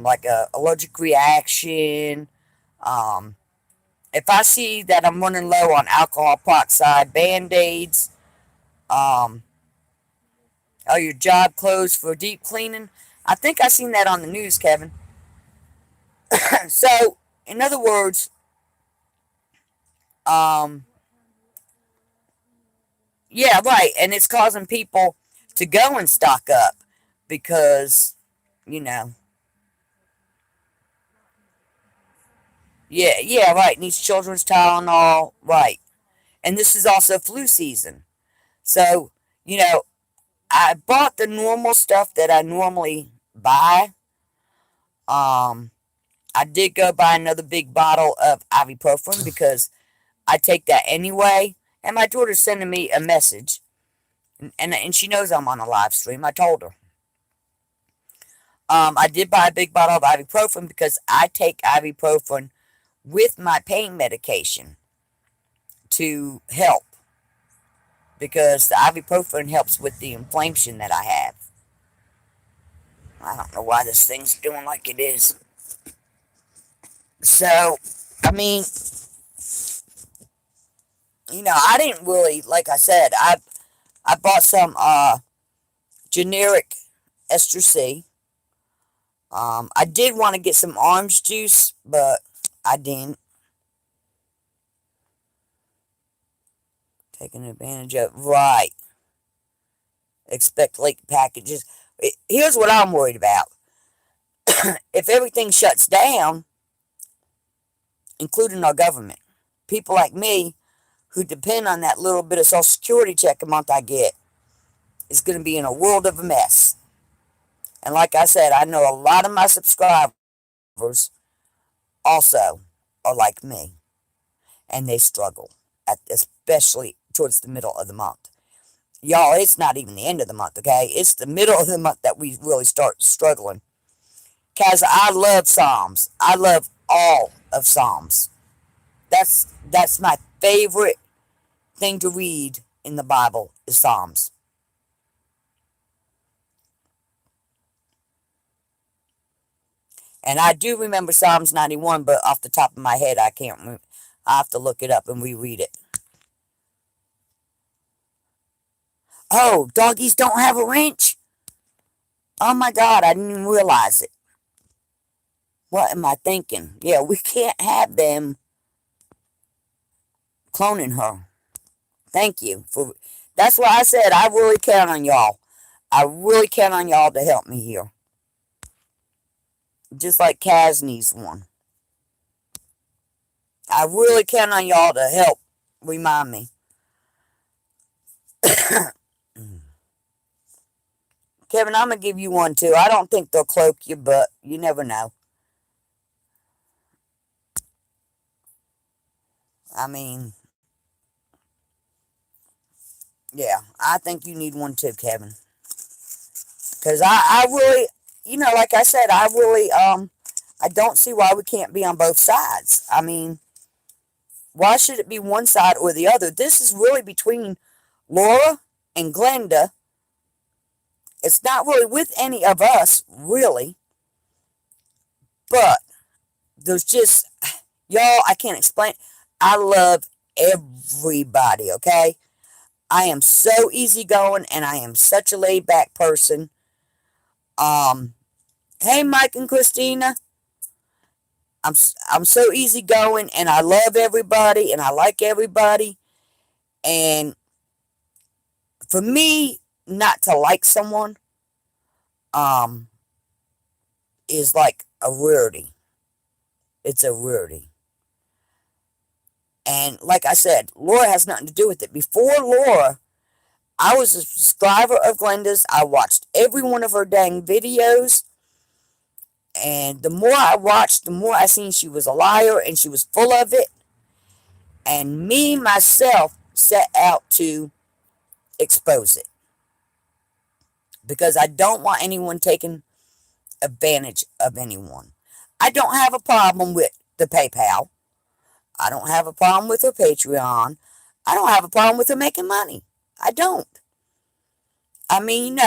like a allergic reaction, um, if I see that I'm running low on alcohol peroxide, band-aids, um, oh, your job clothes for deep cleaning. I think I seen that on the news, Kevin. So, in other words, um, yeah, right, and it's causing people to go and stock up because, you know, yeah, right, needs children's Tylenol, right, and this is also flu season, so you know, I bought the normal stuff that I normally buy. Um, I did go buy another big bottle of ibuprofen because I take that anyway. And my daughter's sending me a message, and she knows I'm on a live stream. I told her. I did buy a big bottle of ibuprofen because I take ibuprofen with my pain medication to help because the ibuprofen helps with the inflammation that I have. I don't know why this thing's doing like it is. So, I mean, I didn't really, like I said, I bought some generic ester C. I did want to get some orange juice, but I didn't. Taking advantage of, right. Expect late packages. Here's what I'm worried about. If everything shuts down, including our government, people like me who depend on that little bit of Social Security check a month I get is going to be in a world of a mess. And like I said, I know a lot of my subscribers also are like me, and they struggle, especially towards the middle of the month. Y'all, it's not even the end of the month, okay? It's the middle of the month that we really start struggling. Because I love Psalms. I love all of Psalms. That's my favorite thing to read in the Bible is Psalms. And I do remember Psalms 91, but off the top of my head, I can't remember. I have to look it up and reread it. Oh, doggies don't have a wrench? Oh my God, I didn't even realize it. What am I thinking? Yeah, we can't have them cloning her. Thank you for. That's why I said I really count on y'all. I really count on y'all to help me here. Just like Kaz needs one. I really count on y'all to help remind me. Kevin, I'm going to give you one too. I don't think they'll cloak you, but you never know. I mean, yeah, I think you need one too, Kevin. Because I really, like I said, I don't see why we can't be on both sides. I mean, why should it be one side or the other? This is really between Laura and Glenda. It's not really with any of us, really. But there's just, y'all, I can't explain. I love everybody, okay? I am so easygoing and I am such a laid back person. Hey, Mike and Christina. I'm so easygoing and I love everybody and I like everybody. And for me, not to like someone, is like a rarity. It's a rarity. And like I said, Laura has nothing to do with it. Before Laura, I was a subscriber of Glenda's. I watched every one of her dang videos. And the more I watched, the more I seen she was a liar and she was full of it. And me, myself, set out to expose it. Because I don't want anyone taking advantage of anyone. I don't have a problem with the PayPal. I don't have a problem with her Patreon. I don't have a problem with her making money. I don't. I mean,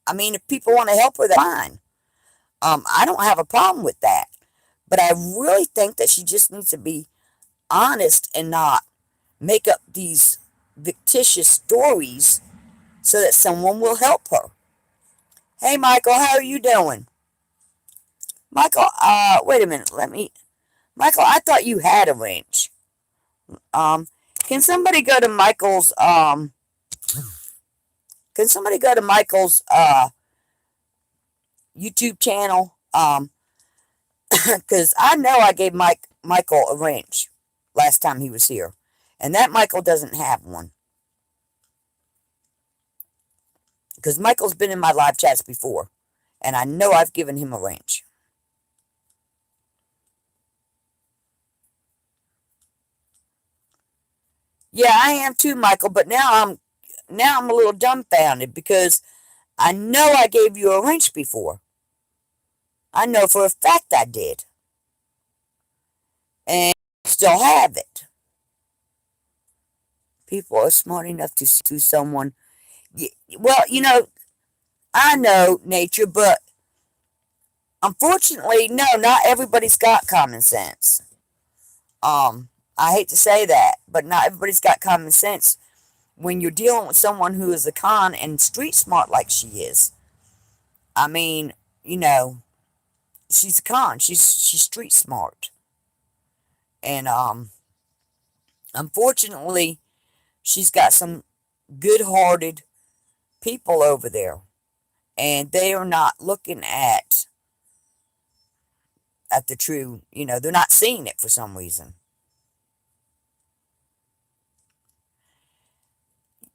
if people want to help her, that's fine. I don't have a problem with that. But I really think that she just needs to be honest and not make up these fictitious stories so that someone will help her. Hey, Michael, how are you doing? Michael, wait a minute. Michael, I thought you had a wrench. Can somebody go to Michael's, YouTube channel? Because I know I gave Michael a wrench last time he was here. And that Michael doesn't have one. Because Michael's been in my live chats before. And I know I've given him a wrench. Yeah, I am too, Michael, but now I'm a little dumbfounded because I know I gave you a wrench before. I know for a fact I did. And I still have it. People are smart enough to see someone. Well, I know nature, but unfortunately, no, not everybody's got common sense. I hate to say that, but not everybody's got common sense when you're dealing with someone who is a con and street smart like she is. I mean, you know, she's a con. She's street smart, and unfortunately, she's got some good-hearted people over there, and they are not looking at the true. They're not seeing it for some reason.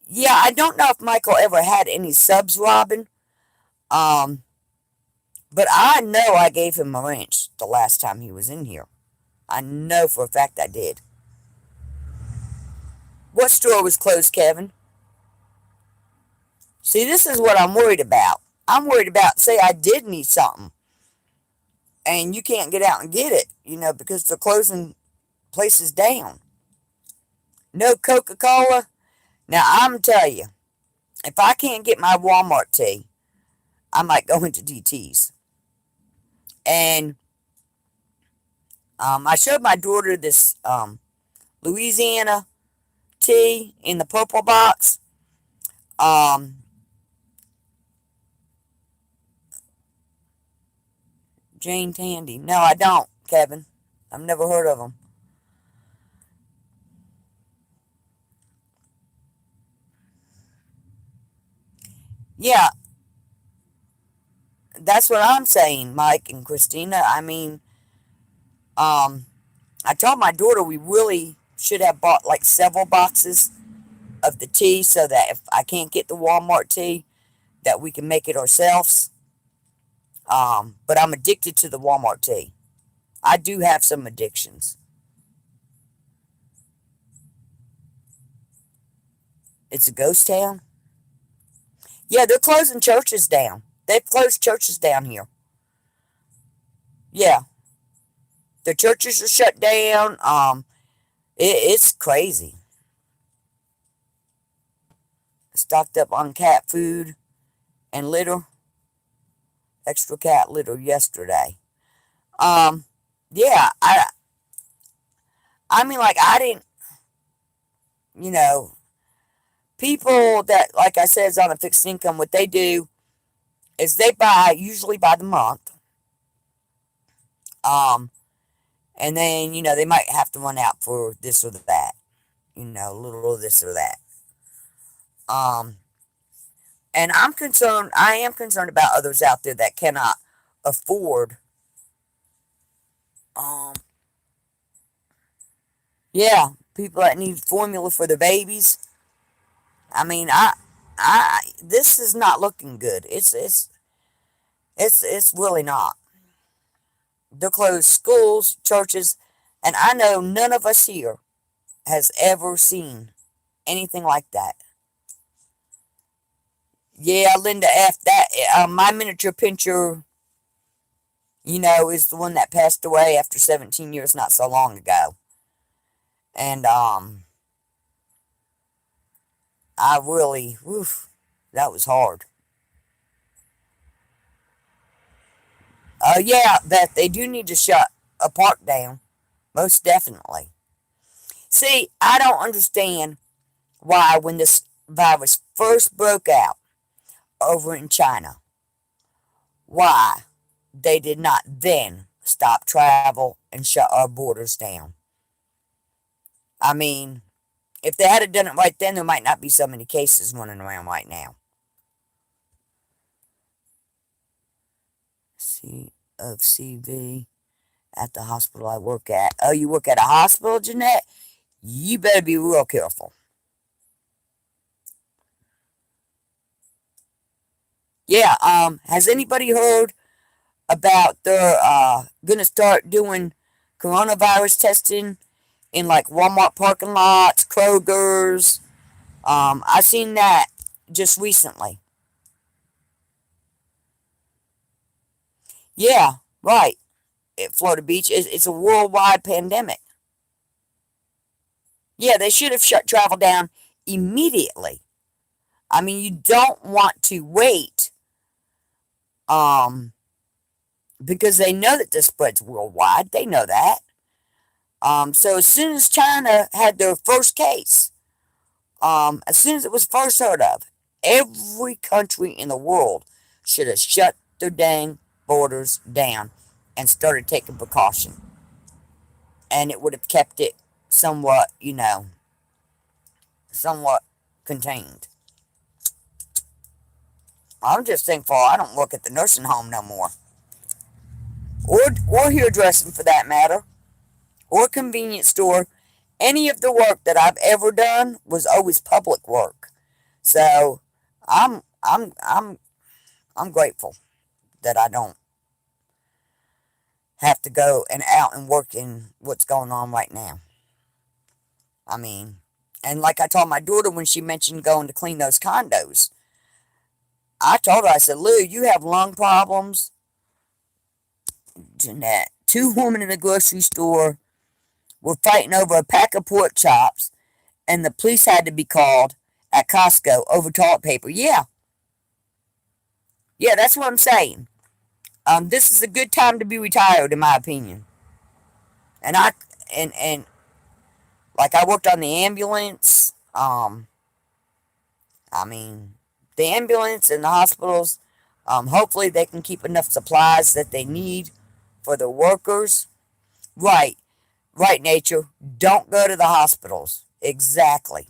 Yeah, I don't know if Michael ever had any subs, Robin. Um, but I know I gave him a wrench the last time he was in here. I know for a fact I did. What store was closed, Kevin? See, this is what I'm worried about. I'm worried about, say, I did need something, and you can't get out and get it, because they're closing places down. No Coca-Cola. Now, I'm telling you, if I can't get my Walmart tea, I might go into DT's. And I showed my daughter this Louisiana tea in the purple box. Jane Tandy. No, I don't, Kevin. I've never heard of them. Yeah, that's what I'm saying, Mike and Christina. I mean, I told my daughter we really should have bought like several boxes of the tea so that if I can't get the Walmart tea, that we can make it ourselves. But I'm addicted to the Walmart tea. I do have some addictions. It's a ghost town. Yeah, they're closing churches down. They've closed churches down here. Yeah, the churches are shut down. It's crazy. Stocked up on cat food and litter, extra cat litter yesterday. Um, yeah, I mean, like I didn't, you know, people that, like I said, is on a fixed income. What they do is they buy usually by the month. Um, and then they might have to run out for this or that. A little of this or that. Um, and I'm concerned. I am concerned about others out there that cannot afford. Um, yeah, people that need formula for their babies. I mean, this is not looking good. It's really not. They'll close schools, churches, and I know none of us here has ever seen anything like that. Yeah, Linda F. That my miniature pincher, is the one that passed away after 17 years, not so long ago, and I really, woof, that was hard. Yeah, Beth, they do need to shut a park down, most definitely. See, I don't understand why when this virus first broke out over in China, why they did not then stop travel and shut our borders down. I mean, if they had done it right then, there might not be so many cases running around right now. C of CV at the hospital I work at. Oh, you work at a hospital, Jeanette? You better be real careful. Yeah, has anybody heard about they're gonna start doing coronavirus testing in like Walmart parking lots, Kroger's? I seen that just recently. Yeah, right. At Florida Beach, it's a worldwide pandemic. Yeah, they should have shut travel down immediately. I mean, you don't want to wait, um, because they know that this spreads worldwide. They know that. So as soon as China had their first case, as soon as it was first heard of, every country in the world should have shut their dang borders down and started taking precaution. And it would have kept it somewhat, somewhat contained. I'm just thankful I don't work at the nursing home no more. Or hairdressing for that matter. Or convenience store. Any of the work that I've ever done was always public work. So I'm grateful that I don't have to go and out and work in what's going on right now. I mean, and like I told my daughter when she mentioned going to clean those condos, I told her, I said, Lou, you have lung problems. Jeanette, two women in the grocery store were fighting over a pack of pork chops, and the police had to be called at Costco over toilet paper. Yeah, that's what I'm saying. This is a good time to be retired, in my opinion. And and like I worked on the ambulance. I mean, the ambulance and the hospitals. Hopefully they can keep enough supplies that they need for the workers. Right, right, nature. Don't go to the hospitals. Exactly.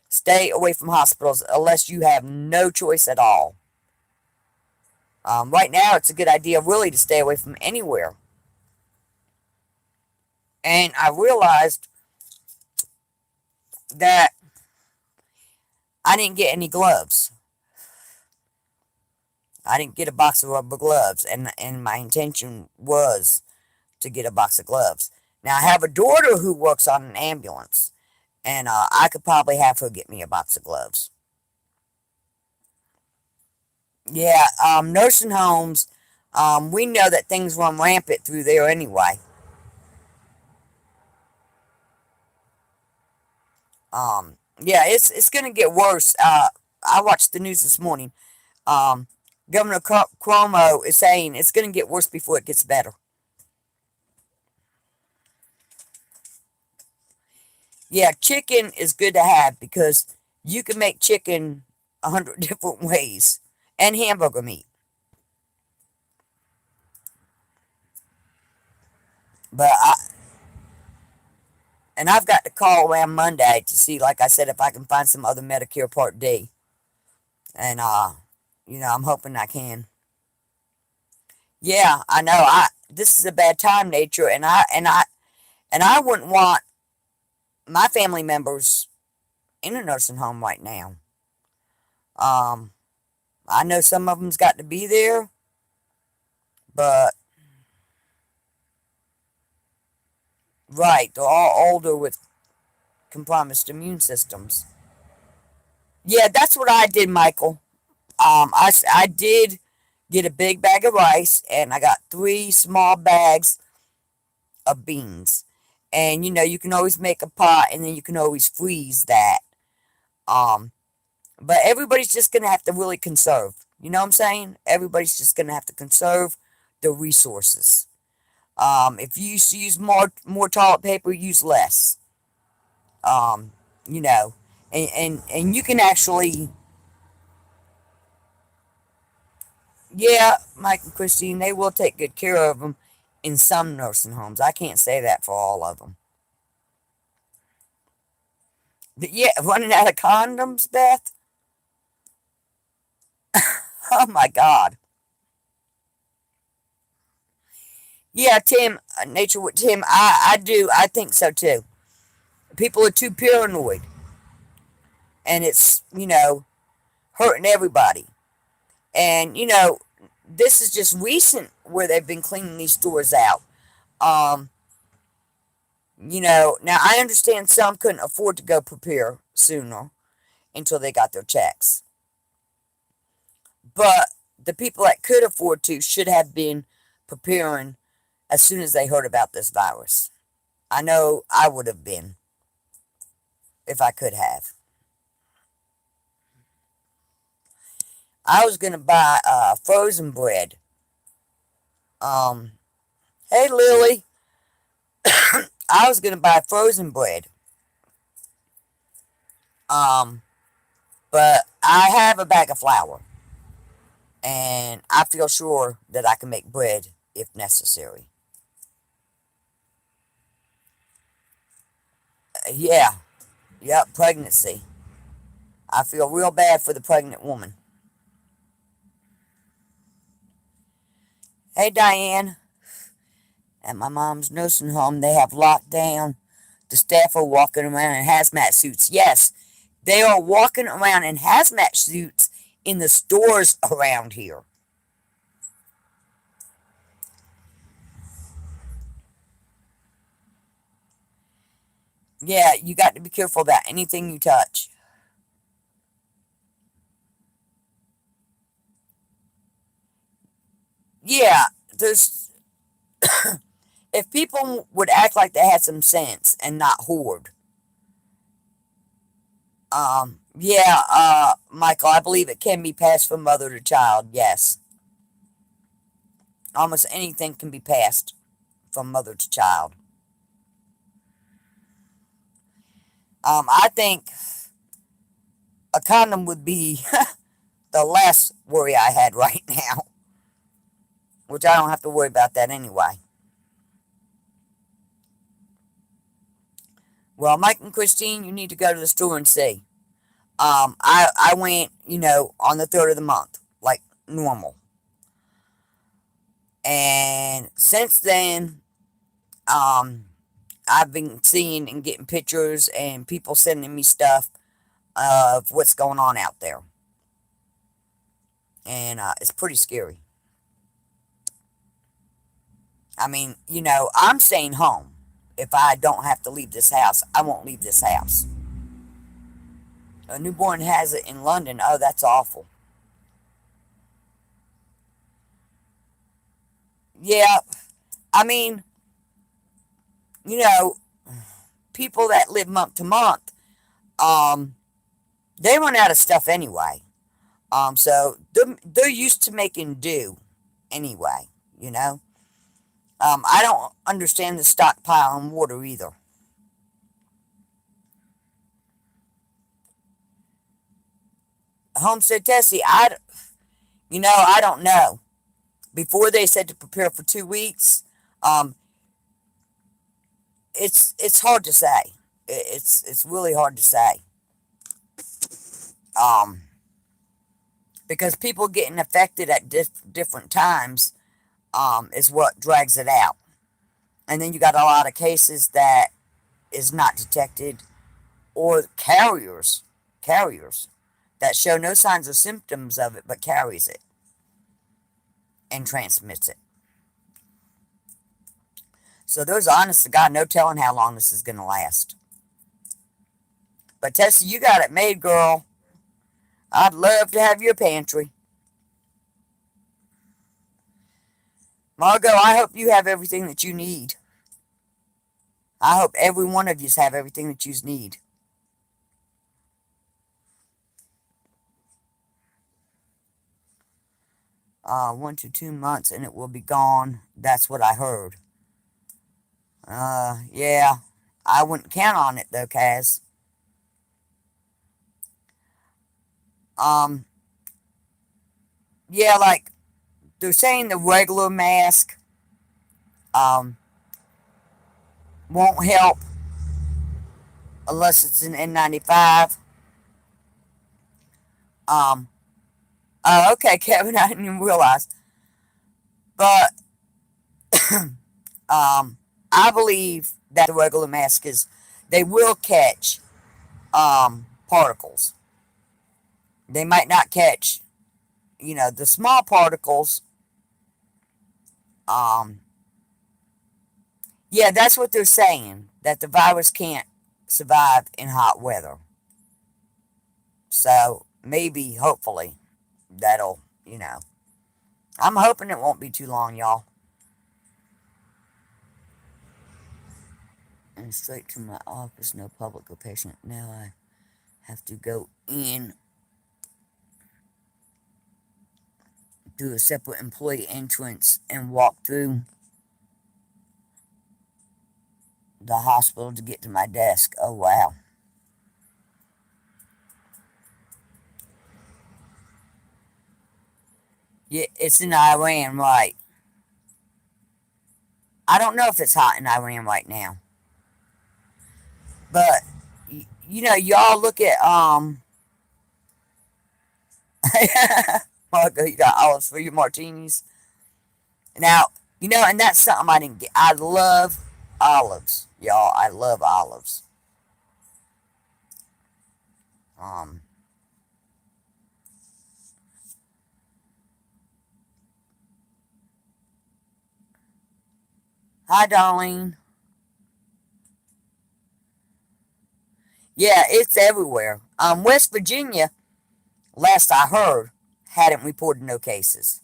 Stay away from hospitals unless you have no choice at all. Right now, it's a good idea really to stay away from anywhere. And I realized that I didn't get any gloves. I didn't get a box of rubber gloves, and my intention was to get a box of gloves. Now, I have a daughter who works on an ambulance, and I could probably have her get me a box of gloves. Yeah, nursing homes, we know that things run rampant through there anyway. Yeah, it's gonna get worse. I watched the news this morning. Um, Governor Cuomo is saying it's gonna get worse before it gets better. Yeah, chicken is good to have because you can make chicken 100 different ways, and hamburger meat. But I've got to call around Monday to see, like I said, if I can find some other Medicare Part D, and I'm hoping I can. Yeah, I know. This is a bad time, nature, and I wouldn't want my family members in a nursing home right now. Um, I know some of them's got to be there, but right, they're all older with compromised immune systems. Yeah, that's what I did, Michael. I did get a big bag of rice, and I got three small bags of beans. And you can always make a pot, and then you can always freeze that. Um, but everybody's just gonna have to really conserve. You know what I'm saying? Everybody's just gonna have to conserve the resources. If you used to use more toilet paper, use less. Um, you know, and you can actually, yeah, Mike and Christine, they will take good care of them in some nursing homes. I can't say that for all of them. But yeah, running out of condoms, Beth. Oh my God. Yeah, Tim, nature with Tim. I do. I think so too. People are too paranoid, and it's hurting everybody. And this is just recent where they've been cleaning these stores out. Um, now I understand some couldn't afford to go prepare sooner until they got their checks. But the people that could afford to should have been preparing as soon as they heard about this virus. I know I would have been if I could have. I was gonna buy frozen bread. Um, hey Lily, I was gonna buy frozen bread. Um, but I have a bag of flour, and I feel sure that I can make bread if necessary. Yeah, yep, pregnancy. I feel real bad for the pregnant woman. Hey Diane, at my mom's nursing home, they have locked down. The staff are walking around in hazmat suits. Yes, they are walking around in hazmat suits in the stores around here. Yeah, you got to be careful about anything you touch. Yeah, there's if people would act like they had some sense and not hoard. Yeah, Michael, I believe it can be passed from mother to child. Yes, almost anything can be passed from mother to child. I think a condom would be the last worry I had right now, which I don't have to worry about that anyway. Well, Mike and Christine, you need to go to the store and see. I went, on the third of the month, like normal, and since then, um, I've been seeing and getting pictures and people sending me stuff of what's going on out there, and it's pretty scary. I mean, I'm staying home. If I don't have to leave this house, I won't leave this house. A newborn has it in London. Oh, that's awful. Yeah, I mean, you know, people that live month to month, um, they run out of stuff anyway. So they're used to making do anyway. You know. I don't understand the stockpiling water either. Homestead Tessie, I don't know. Before they said to prepare for 2 weeks, um, it's hard to say. It's really hard to say. Um, because people getting affected at different times, is what drags it out. And then you got a lot of cases that is not detected, or carriers that show no signs or symptoms of it but carries it and transmits it. So there's honest to God no telling how long this is going to last. But Tessie, you got it made, girl. I'd love to have your pantry. Margot, I hope you have everything that you need. I hope every one of you have everything that you need. 1 to 2 months and it will be gone. That's what I heard. Yeah. I wouldn't count on it though, Kaz. Um, yeah, like they're saying the regular mask um won't help unless it's an N95. Um, oh, okay, Kevin, I didn't even realize. But I believe that the regular mask they will catch particles. They might not catch, the small particles. Um, yeah, that's what they're saying, that the virus can't survive in hot weather. So maybe, hopefully, that'll, I'm hoping it won't be too long, y'all. and straight to my office. No public or patient. Now I have to go in through a separate employee entrance and walk through the hospital to get to my desk. Oh, wow. Yeah, it's in Iran, right? I don't know if it's hot in Iran right now, but you know, y'all look at Marco, you got olives for your martinis. Now, you know, and that's something I didn't get. I love olives, y'all. I love olives. Um, Hi, darling. Yeah, it's everywhere. West Virginia, last I heard, hadn't reported no cases.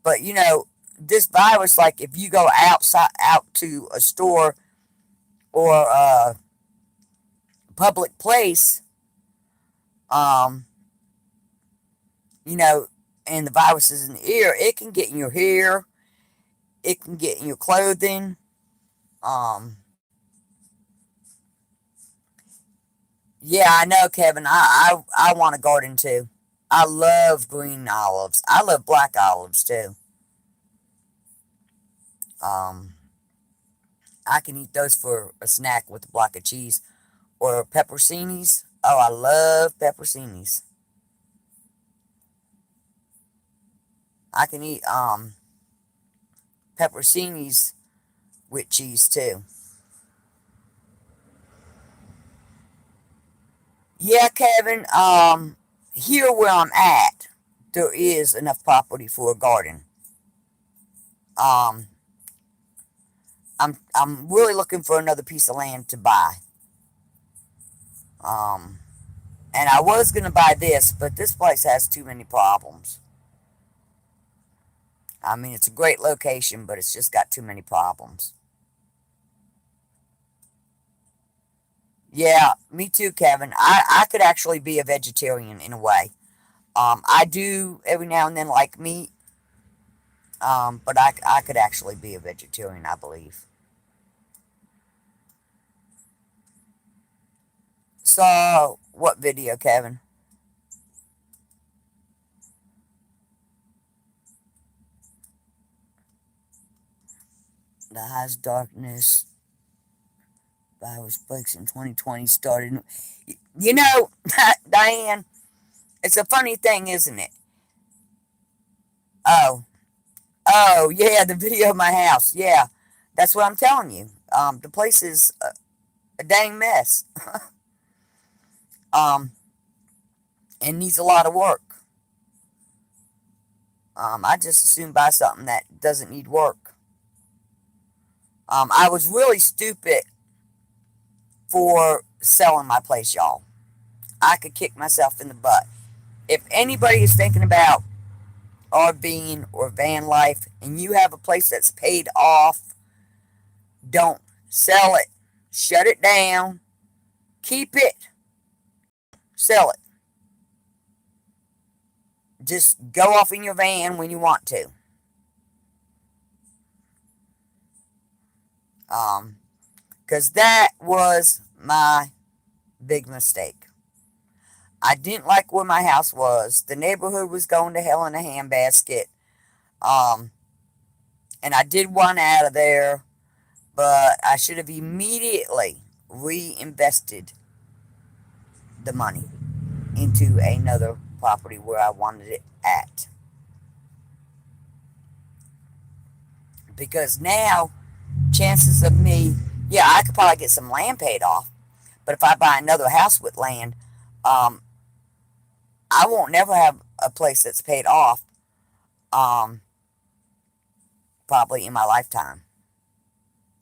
But you know, this virus, like if you go outside out to a store or a public place, um, you know, and the virus is in the air, it can get in your hair, it can get in your clothing. Um, yeah, I know, Kevin. I want a garden too. I love green olives. I love black olives too. Um, I can eat those for a snack with a block of cheese or pepperoncinis. Oh, I love pepperoncinis. I can eat pepperoncinis with cheese too. Yeah, Kevin. Here where I'm at, there is enough property for a garden. Um, I'm really looking for another piece of land to buy. Um, and I was gonna buy this, but this place has too many problems. I mean, it's a great location, but it's just got too many problems. Yeah, me too, Kevin. I could actually be a vegetarian in a way. I do every now and then like meat, but I could actually be a vegetarian, I believe. So, what video, Kevin? The highest darkness virus breaks in 2020 started. You know, Diane, it's a funny thing, isn't it? Oh, oh, yeah, the video of my house. Yeah, that's what I'm telling you. The place is a dang mess. Um, and needs a lot of work. I just assume buy something that doesn't need work. I was really stupid for selling my place, y'all. I could kick myself in the butt. If anybody is thinking about RVing or van life and you have a place that's paid off, don't sell it. Shut it down. Keep it. Don't sell it. Just go off in your van when you want to. Because that was my big mistake. I didn't like where my house was. The neighborhood was going to hell in a handbasket. Um, and I did want out of there, but I should have immediately reinvested the money into another property where I wanted it at. Because now, chances of me, yeah, I could probably get some land paid off, but if I buy another house with land, um, I won't never have a place that's paid off, um, probably in my lifetime,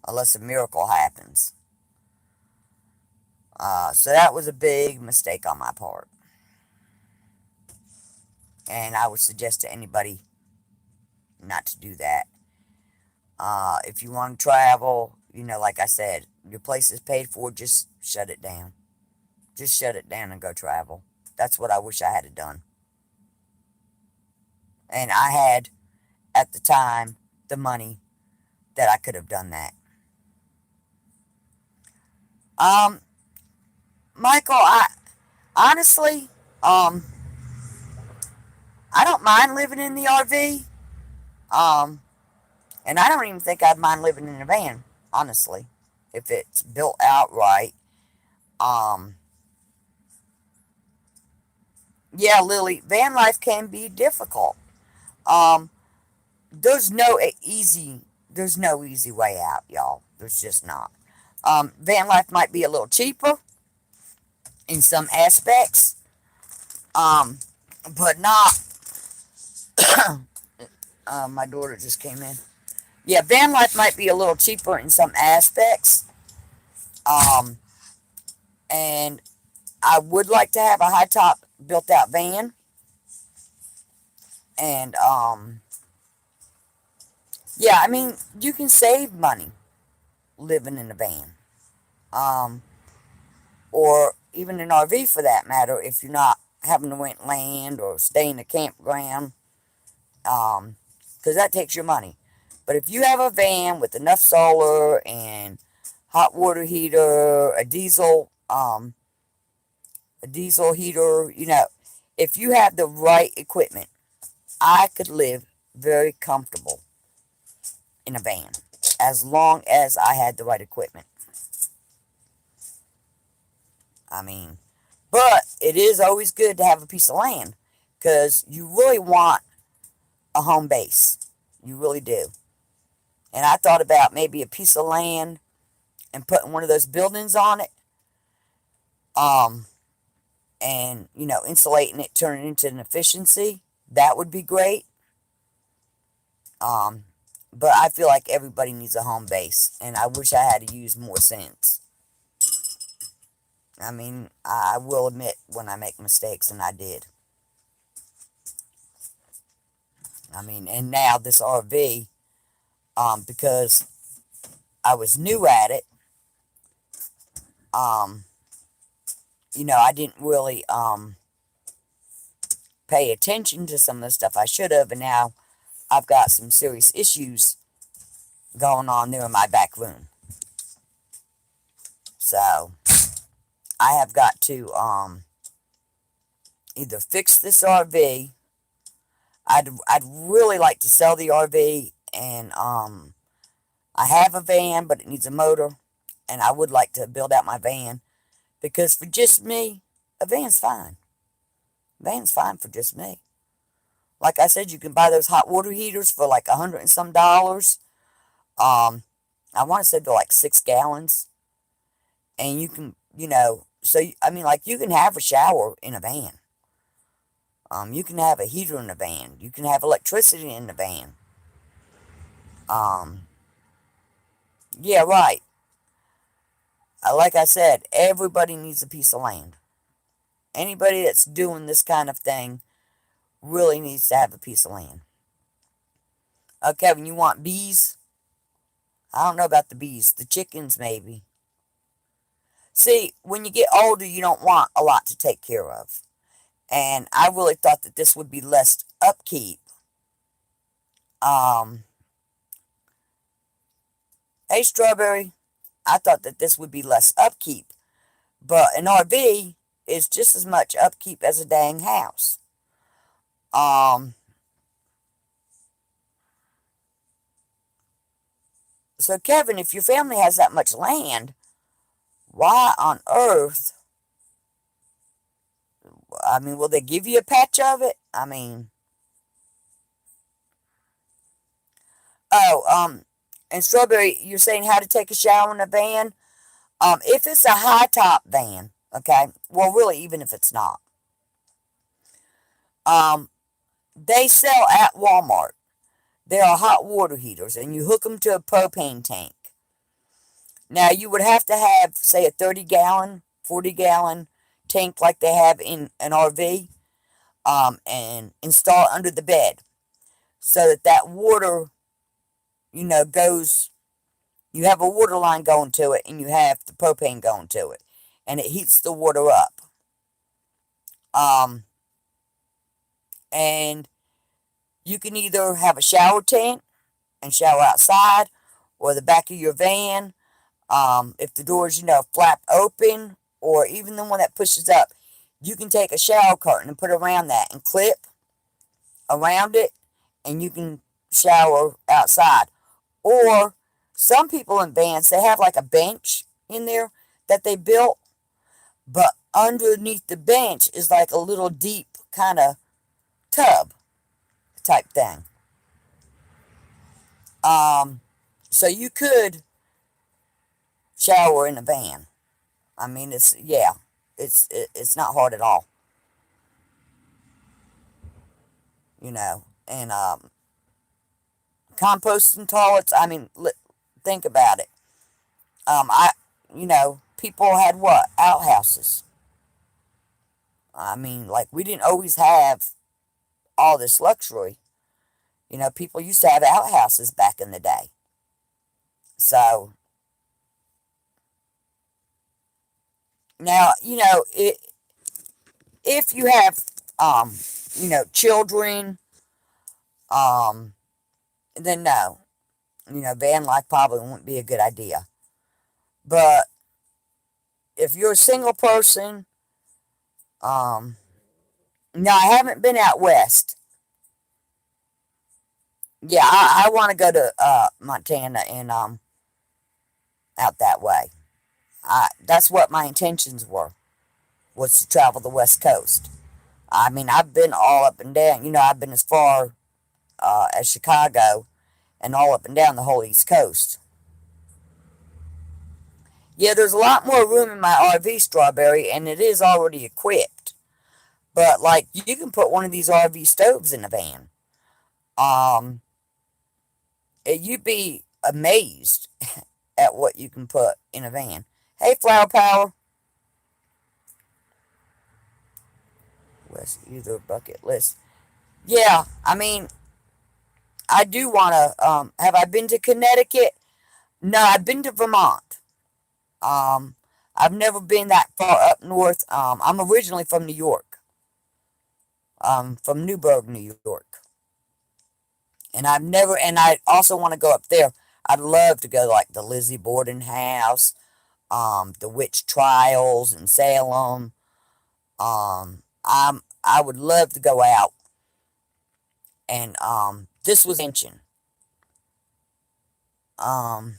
unless a miracle happens. So that was a big mistake on my part. And I would suggest to anybody not to do that. If you want to travel, like I said, your place is paid for, just shut it down. Just shut it down and go travel. That's what I wish I had done. And I had, at the time, the money that I could have done that. Um, Michael, I honestly, I don't mind living in the RV. Um, and I don't even think I'd mind living in a van, honestly, if it's built out right. Um, yeah, Lily, van life can be difficult. Um, there's no easy, there's no easy way out, y'all. There's just not. Van life might be a little cheaper in some aspects, but not. My daughter just came in. Yeah, van life might be a little cheaper in some aspects. Um, and I would like to have a high top built out van. And yeah, I mean, you can save money living in a van. Um, or even an RV for that matter, if you're not having to rent land or stay in a campground, because that takes your money. But if you have a van with enough solar and hot water heater, a diesel heater, if you have the right equipment, I could live very comfortable in a van as long as I had the right equipment. I mean, but it is always good to have a piece of land because you really want a home base. You really do. And I thought about maybe a piece of land and putting one of those buildings on it. And, insulating it, turning it into an efficiency. That would be great. But I feel like everybody needs a home base. And I wish I had to use more sense. I mean, I will admit when I make mistakes, and I did. I mean, and now this RV, because I was new at it, I didn't really pay attention to some of the stuff I should have, and now I've got some serious issues going on there in my back room. So I have got to either fix this RV. I'd really like to sell the RV, and I have a van, but it needs a motor, and I would like to build out my van because for just me, a van's fine. Van's fine for just me. Like I said, you can buy those hot water heaters for like $100 and some. I want to say they're like 6 gallons, and you can, so I mean, like you can have a shower in a van. You can have a heater in a van. You can have electricity in the van. Yeah, right. Like I said, everybody needs a piece of land. Anybody that's doing this kind of thing really needs to have a piece of land. Kevin, you want bees? I don't know about the bees. The chickens, maybe. See, when you get older, you don't want a lot to take care of. And I really thought that this would be less upkeep. Hey, Strawberry, I thought that this would be less upkeep. But an RV is just as much upkeep as a dang house. So, Kevin, if your family has that much land, why on earth? I mean, will they give you a patch of it? I mean, and Strawberry, you're saying how to take a shower in a van? If it's a high top van, okay, well, really, even if it's not, they sell at Walmart. There are hot water heaters, and you hook them to a propane tank. Now, you would have to have, say, a 30-gallon, 40-gallon tank like they have in an RV, and install it under the bed. so that that water, goes. You have a water line going to it, and you have the propane going to it, and it heats the water up. Um, and you can either have a shower tank and shower outside, or the back of your van. If the doors, flap open, or even the one that pushes up, you can take a shower curtain and put around that and clip around it, and you can shower outside. Or some people in vans, they have like a bench in there that they built, but underneath the bench is like a little deep kind of tub type thing. So you could shower in a van. I mean, it's not hard at all, And composting toilets. I mean, think about it. I, people had what, outhouses. I mean, like, we didn't always have all this luxury. People used to have outhouses back in the day. So now, if you have, children, um, then no, van life probably wouldn't be a good idea. But if you're a single person, um, no, I haven't been out west. Yeah, I want to go to Montana and out that way. That's what my intentions were, was to travel the West Coast. I mean, I've been all up and down. I've been as far as Chicago and all up and down the whole East Coast. Yeah, there's a lot more room in my RV, Strawberry, and it is already equipped. But, like, you can put one of these RV stoves in a van. Um, you'd be amazed at what you can put in a van. Hey, Flower Power. West either bucket list. Yeah, I mean, I do want to. Have I been to Connecticut? No, I've been to Vermont. Um, I've never been that far up north. I'm originally from New York. From Newburgh, New York, and I also want to go up there. I'd love to go like the Lizzie Borden house, the witch trials in Salem. I would love to go out, and this was mentioned. Um,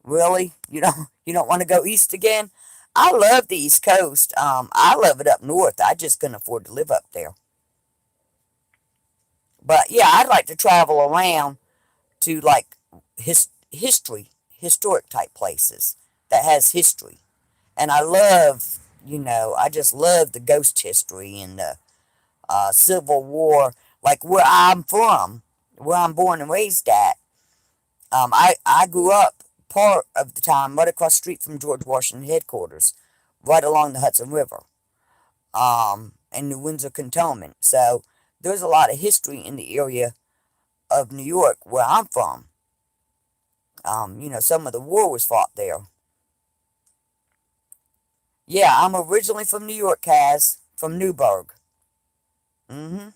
really, you don't want to go east again? I love the East Coast. I love it up north. I just couldn't afford to live up there. But yeah, I'd like to travel around to like historic type places that has history. And I just love the ghost history and the Civil War, like where I'm from, where I'm born and raised at. I grew up part of the time right across the street from George Washington headquarters, right along the Hudson River, and the Windsor Cantonment. So there's a lot of history in the area of New York where I'm from. Some of the war was fought there. Yeah, I'm originally from New York, Kaz, from Newburgh. Mm-hmm.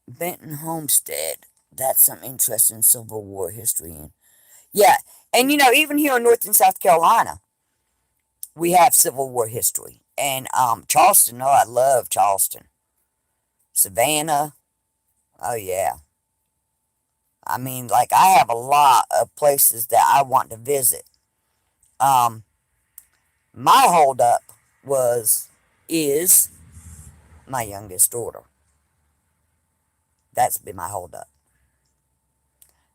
Benton Homestead. That's some interesting Civil War history. Yeah, and even here in North and South Carolina, we have Civil War history. And Charleston, oh, I love Charleston. Savannah, oh yeah. I mean, like, I have a lot of places that I want to visit. Um, my holdup is my youngest daughter. That's been my holdup.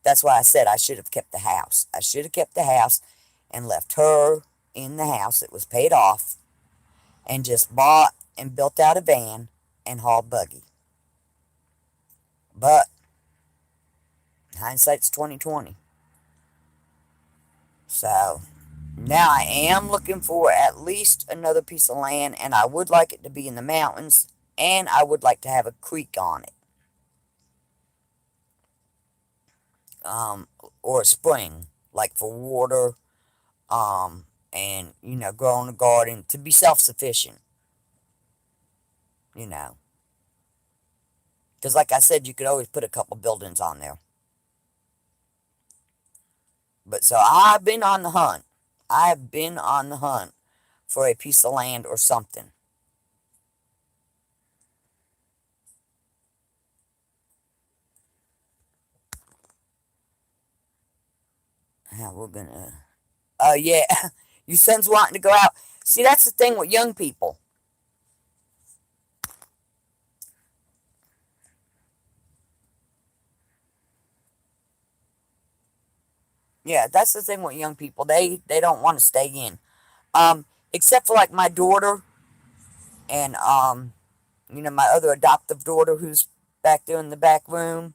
That's why I said I should have kept the house. I should have kept the house and left her in the house that was paid off and just bought and built out a van and hauled buggy. But hindsight's 2020. So Now I am looking for at least another piece of land, and I would like it to be in the mountains, and I would like to have a creek on it, um, or a spring, like for water, and grow in a garden to be self-sufficient. You know, because like I said, you could always put a couple buildings on there. But so I've been on the hunt. I've been on the hunt for a piece of land or something. Yeah, we're gonna. Yeah, your son's wanting to go out. See, that's the thing with young people. Yeah, that's the thing with young people. They don't want to stay in. Except for like my daughter and my other adoptive daughter who's back there in the back room.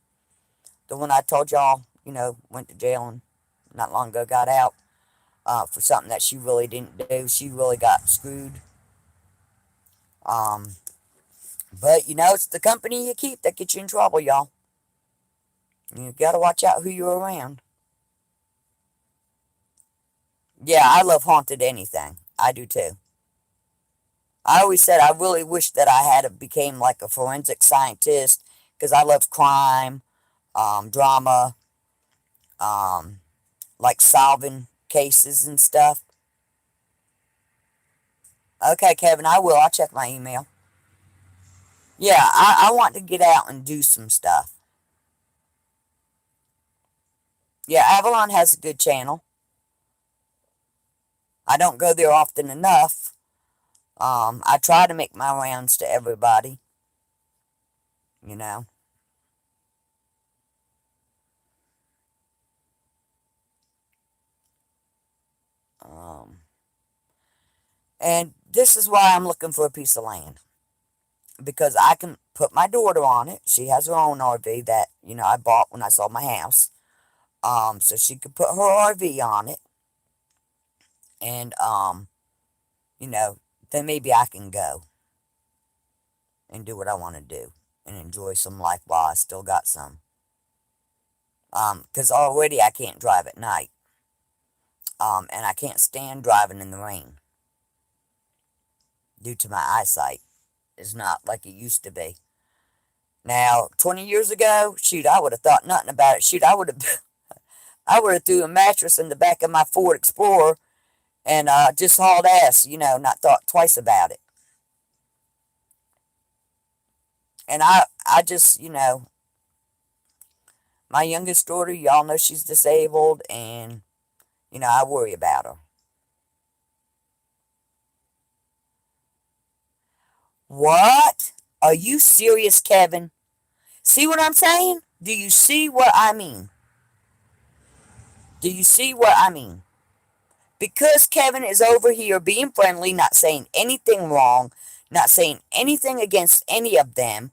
The one I told y'all, went to jail and not long ago got out for something that she really didn't do. She really got screwed. Um, but it's the company you keep that gets you in trouble, y'all. You gotta watch out who you're around. Yeah, I love haunted anything. I do too. I always said I really wish that I had became like a forensic scientist because I love crime, drama, um, like solving cases and stuff. Okay, Kevin, I will. I'll check my email. Yeah, I want to get out and do some stuff. Yeah, Avalon has a good channel. I don't go there often enough. I try to make my rounds to everybody, you know. Um, and this is why I'm looking for a piece of land. Because I can put my daughter on it. She has her own RV that, I bought when I sold my house. So she could put her RV on it. And, you know, then maybe I can go and do what I want to do and enjoy some life while I still got some. Because already I can't drive at night. And I can't stand driving in the rain due to my eyesight. It's not like it used to be. Now, 20 years ago, shoot, I would have thought nothing about it. Shoot, I would have threw a mattress in the back of my Ford Explorer and just hauled ass, not thought twice about it. And I just, my youngest daughter, y'all know she's disabled, and, I worry about her. What? Are you serious, Kevin? See what I'm saying? Do you see what I mean? Do you see what I mean? Because Kevin is over here being friendly, not saying anything wrong, not saying anything against any of them.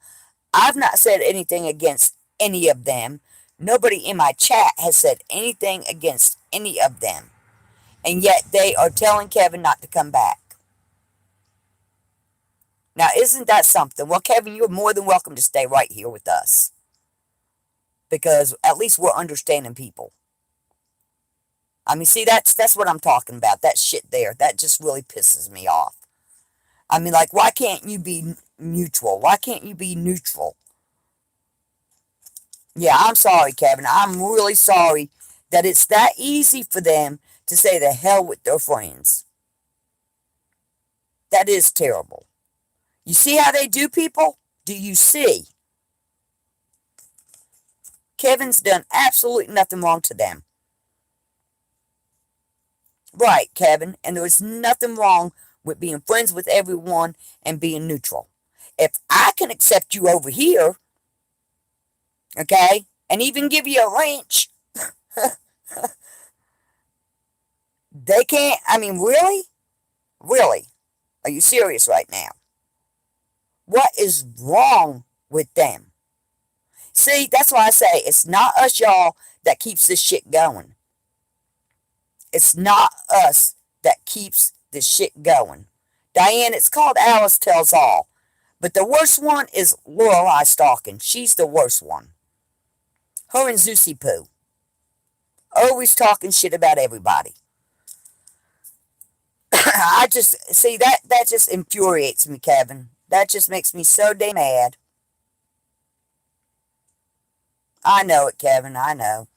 I've not said anything against any of them. Nobody in my chat has said anything against any of them. And yet they are telling Kevin not to come back. Now, isn't that something? Well, Kevin, you're more than welcome to stay right here with us. Because at least we're understanding people. I mean, see, that's what I'm talking about. That shit there. That just really pisses me off. I mean, like, why can't you be neutral? Why can't you be neutral? Yeah, I'm sorry, Kevin. I'm really sorry that it's that easy for them to say the hell with their friends. That is terrible. You see how they do people? Do you see? Kevin's done absolutely nothing wrong to them. Right, Kevin. And there is nothing wrong with being friends with everyone and being neutral. If I can accept you over here, okay, and even give you a wrench, they can't. I mean, really? Really? Are you serious right now? What is wrong with them? See, that's why I say it's not us, y'all, that keeps this shit going. It's not us that keeps the shit going. Diane, it's called Alice Tells All. But the worst one is Lorelei Stalking. She's the worst one. Her and Zusie Poo. Always talking shit about everybody. I just, see, that just infuriates me, Kevin. That just makes me so damn mad. I know it, Kevin. I know.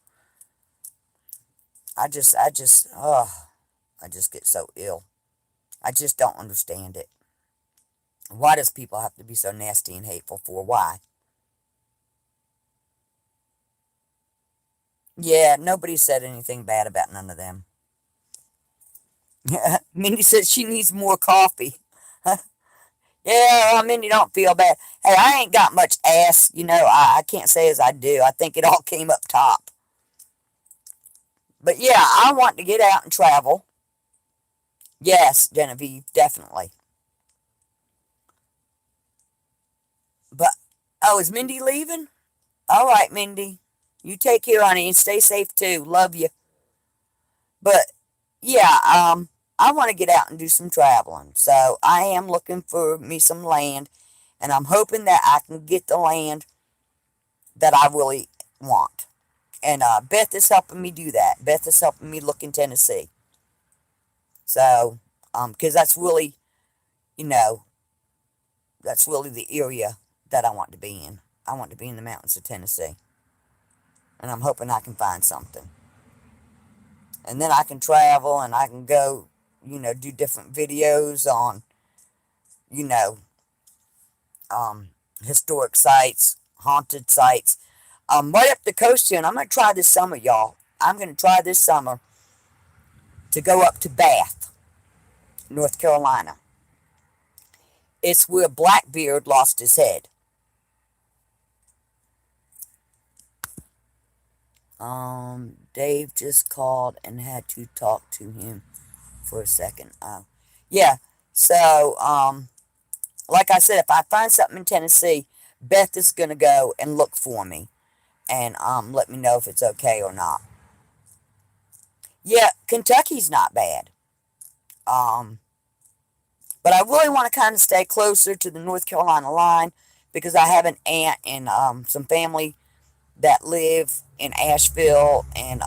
I just, I just get so ill. I just don't understand it. Why does people have to be so nasty and hateful for? Why? Yeah, nobody said anything bad about none of them. Mindy says she needs more coffee. Yeah, Mindy, don't feel bad. Hey, I ain't got much ass, I can't say as I do. I think it all came up top. But yeah, I want to get out and travel. Yes, Genevieve, definitely. But, oh, is Mindy leaving? All right, Mindy. You take care, honey, and stay safe too. Love you. But yeah, I want to get out and do some traveling. So I am looking for me some land, and I'm hoping that I can get the land that I really want. And Beth is helping me do that. Beth is helping me look in Tennessee. So, because that's really, you know, that's really the area that I want to be in. I want to be in the mountains of Tennessee. And I'm hoping I can find something. And then I can travel and I can go, do different videos on, you know, historic sites, haunted sites. Right up the coast here, and I'm going to try this summer, y'all. I'm going to try this summer to go up to Bath, North Carolina. It's where Blackbeard lost his head. Dave just called and had to talk to him for a second. Yeah, so, like I said, if I find something in Tennessee, Beth is going to go and look for me and let me know if it's okay or not. Yeah, Kentucky's not bad. But I really want to kind of stay closer to the North Carolina line because I have an aunt and some family that live in Asheville and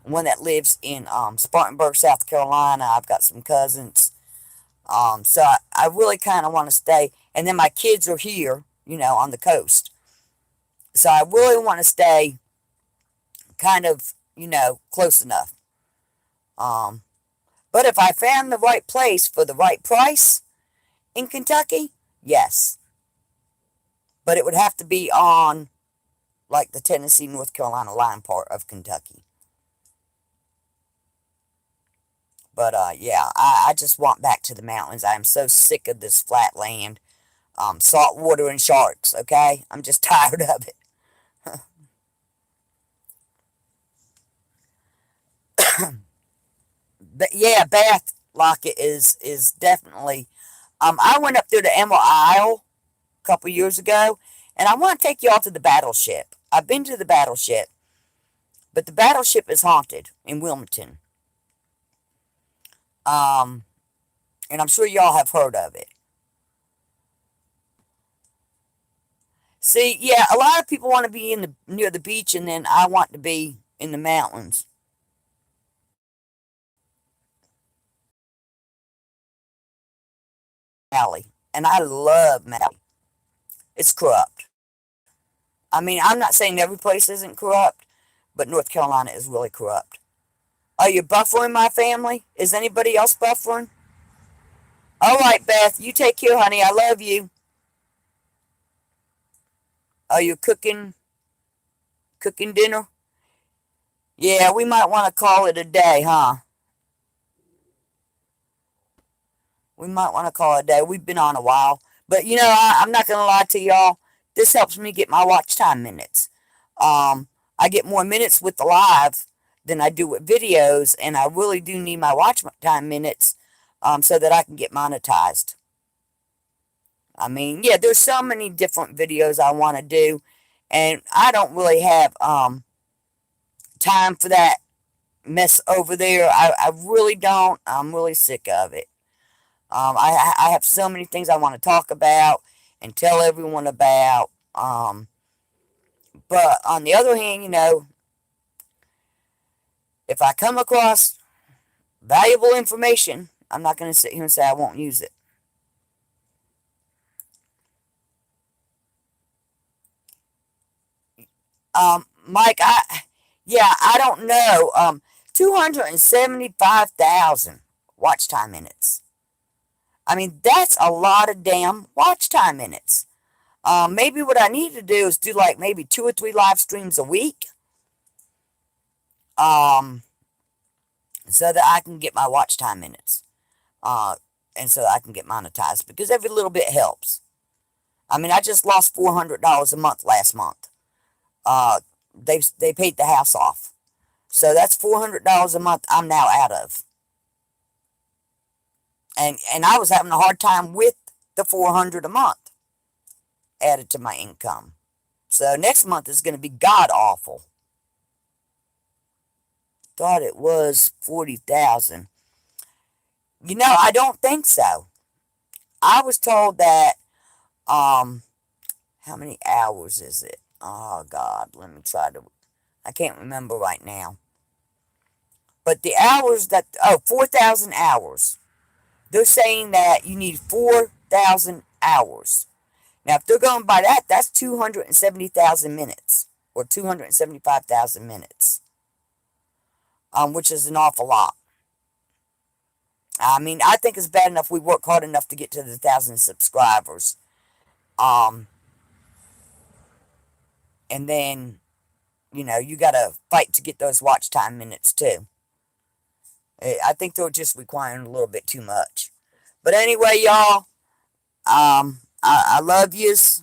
one that lives in Spartanburg, South Carolina. I've got some cousins. So I really kind of want to stay. And then my kids are here, on the coast. So I really want to stay kind of, close enough. But if I found the right place for the right price in Kentucky, yes. But it would have to be on, like, the Tennessee, North Carolina line part of Kentucky. But, yeah, I just want back to the mountains. I am so sick of this flat land. Salt water and sharks, okay? I'm just tired of it. But, yeah, Bath, Lockett is definitely... I went up there to Emerald Isle a couple years ago, and I want to take y'all to the battleship. I've been to the battleship, but the battleship is haunted in Wilmington. And I'm sure y'all have heard of it. See, yeah, a lot of people want to be near the beach, and then I want to be in the mountains. Maui, and I love Maui. It's corrupt. I mean, I'm not saying every place isn't corrupt, but North Carolina is really corrupt. Are you buffering my family? Is anybody else buffering? All right, Beth, you take care, honey. I love you. Are you cooking dinner? Yeah, we might want to call it a day, huh? We might want to call it a day. We've been on a while. But, I'm not going to lie to y'all. This helps me get my watch time minutes. I get more minutes with the live than I do with videos, and I really do need my watch time minutes so that I can get monetized. I mean, yeah, there's so many different videos I want to do, and I don't really have time for that mess over there. I really don't. I'm really sick of it. I have so many things I want to talk about and tell everyone about. But on the other hand, if I come across valuable information, I'm not going to sit here and say I won't use it. Mike, I don't know. 275,000 watch time minutes. I mean, that's a lot of damn watch time minutes. Maybe what I need to do is do like maybe 2 or 3 live streams a week. Um, so that I can get my watch time minutes. Uh, and so that I can get monetized because every little bit helps. I mean, I just lost $400 a month last month. They paid the house off, so that's $400 a month I'm now out of. And I was having a hard time with the 400 a month added to my income. So next month is going to be god awful. Thought it was 40,000. I don't think so. I was told that how many hours is it? Oh God, let me try to. I can't remember right now. But the hours 4,000 hours. They're saying that you need 4,000 hours. Now, if they're going by that, that's 270,000 minutes or 275,000 minutes, which is an awful lot. I mean, I think it's bad enough we work hard enough to get to the 1,000 subscribers. And then, you got to fight to get those watch time minutes too. I think they're just requiring a little bit too much. But anyway, y'all, I love yous.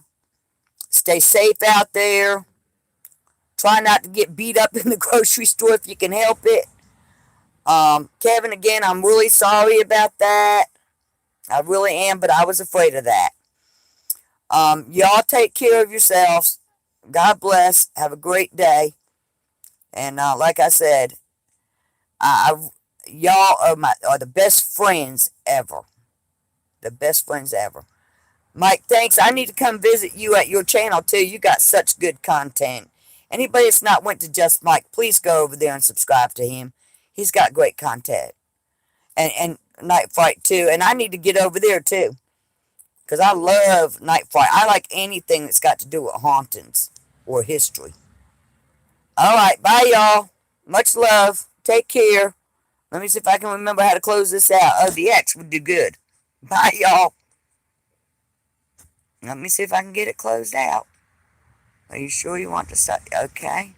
Stay safe out there. Try not to get beat up in the grocery store if you can help it. Kevin, again, I'm really sorry about that. I really am, but I was afraid of that. Y'all take care of yourselves. God bless. Have a great day. And like I said, y'all are the best friends ever. The best friends ever. Mike, thanks. I need to come visit you at your channel too. You got such good content. Anybody that's not went to Just Mike, please go over there and subscribe to him. He's got great content. And Night Fright too. And I need to get over there too. Because I love Night Fright. I like anything that's got to do with hauntings or history. Alright, bye y'all. Much love. Take care. Let me see if I can remember how to close this out. Oh, the X would do good. Bye y'all. Let me see if I can get it closed out. Are you sure you want to start? Okay.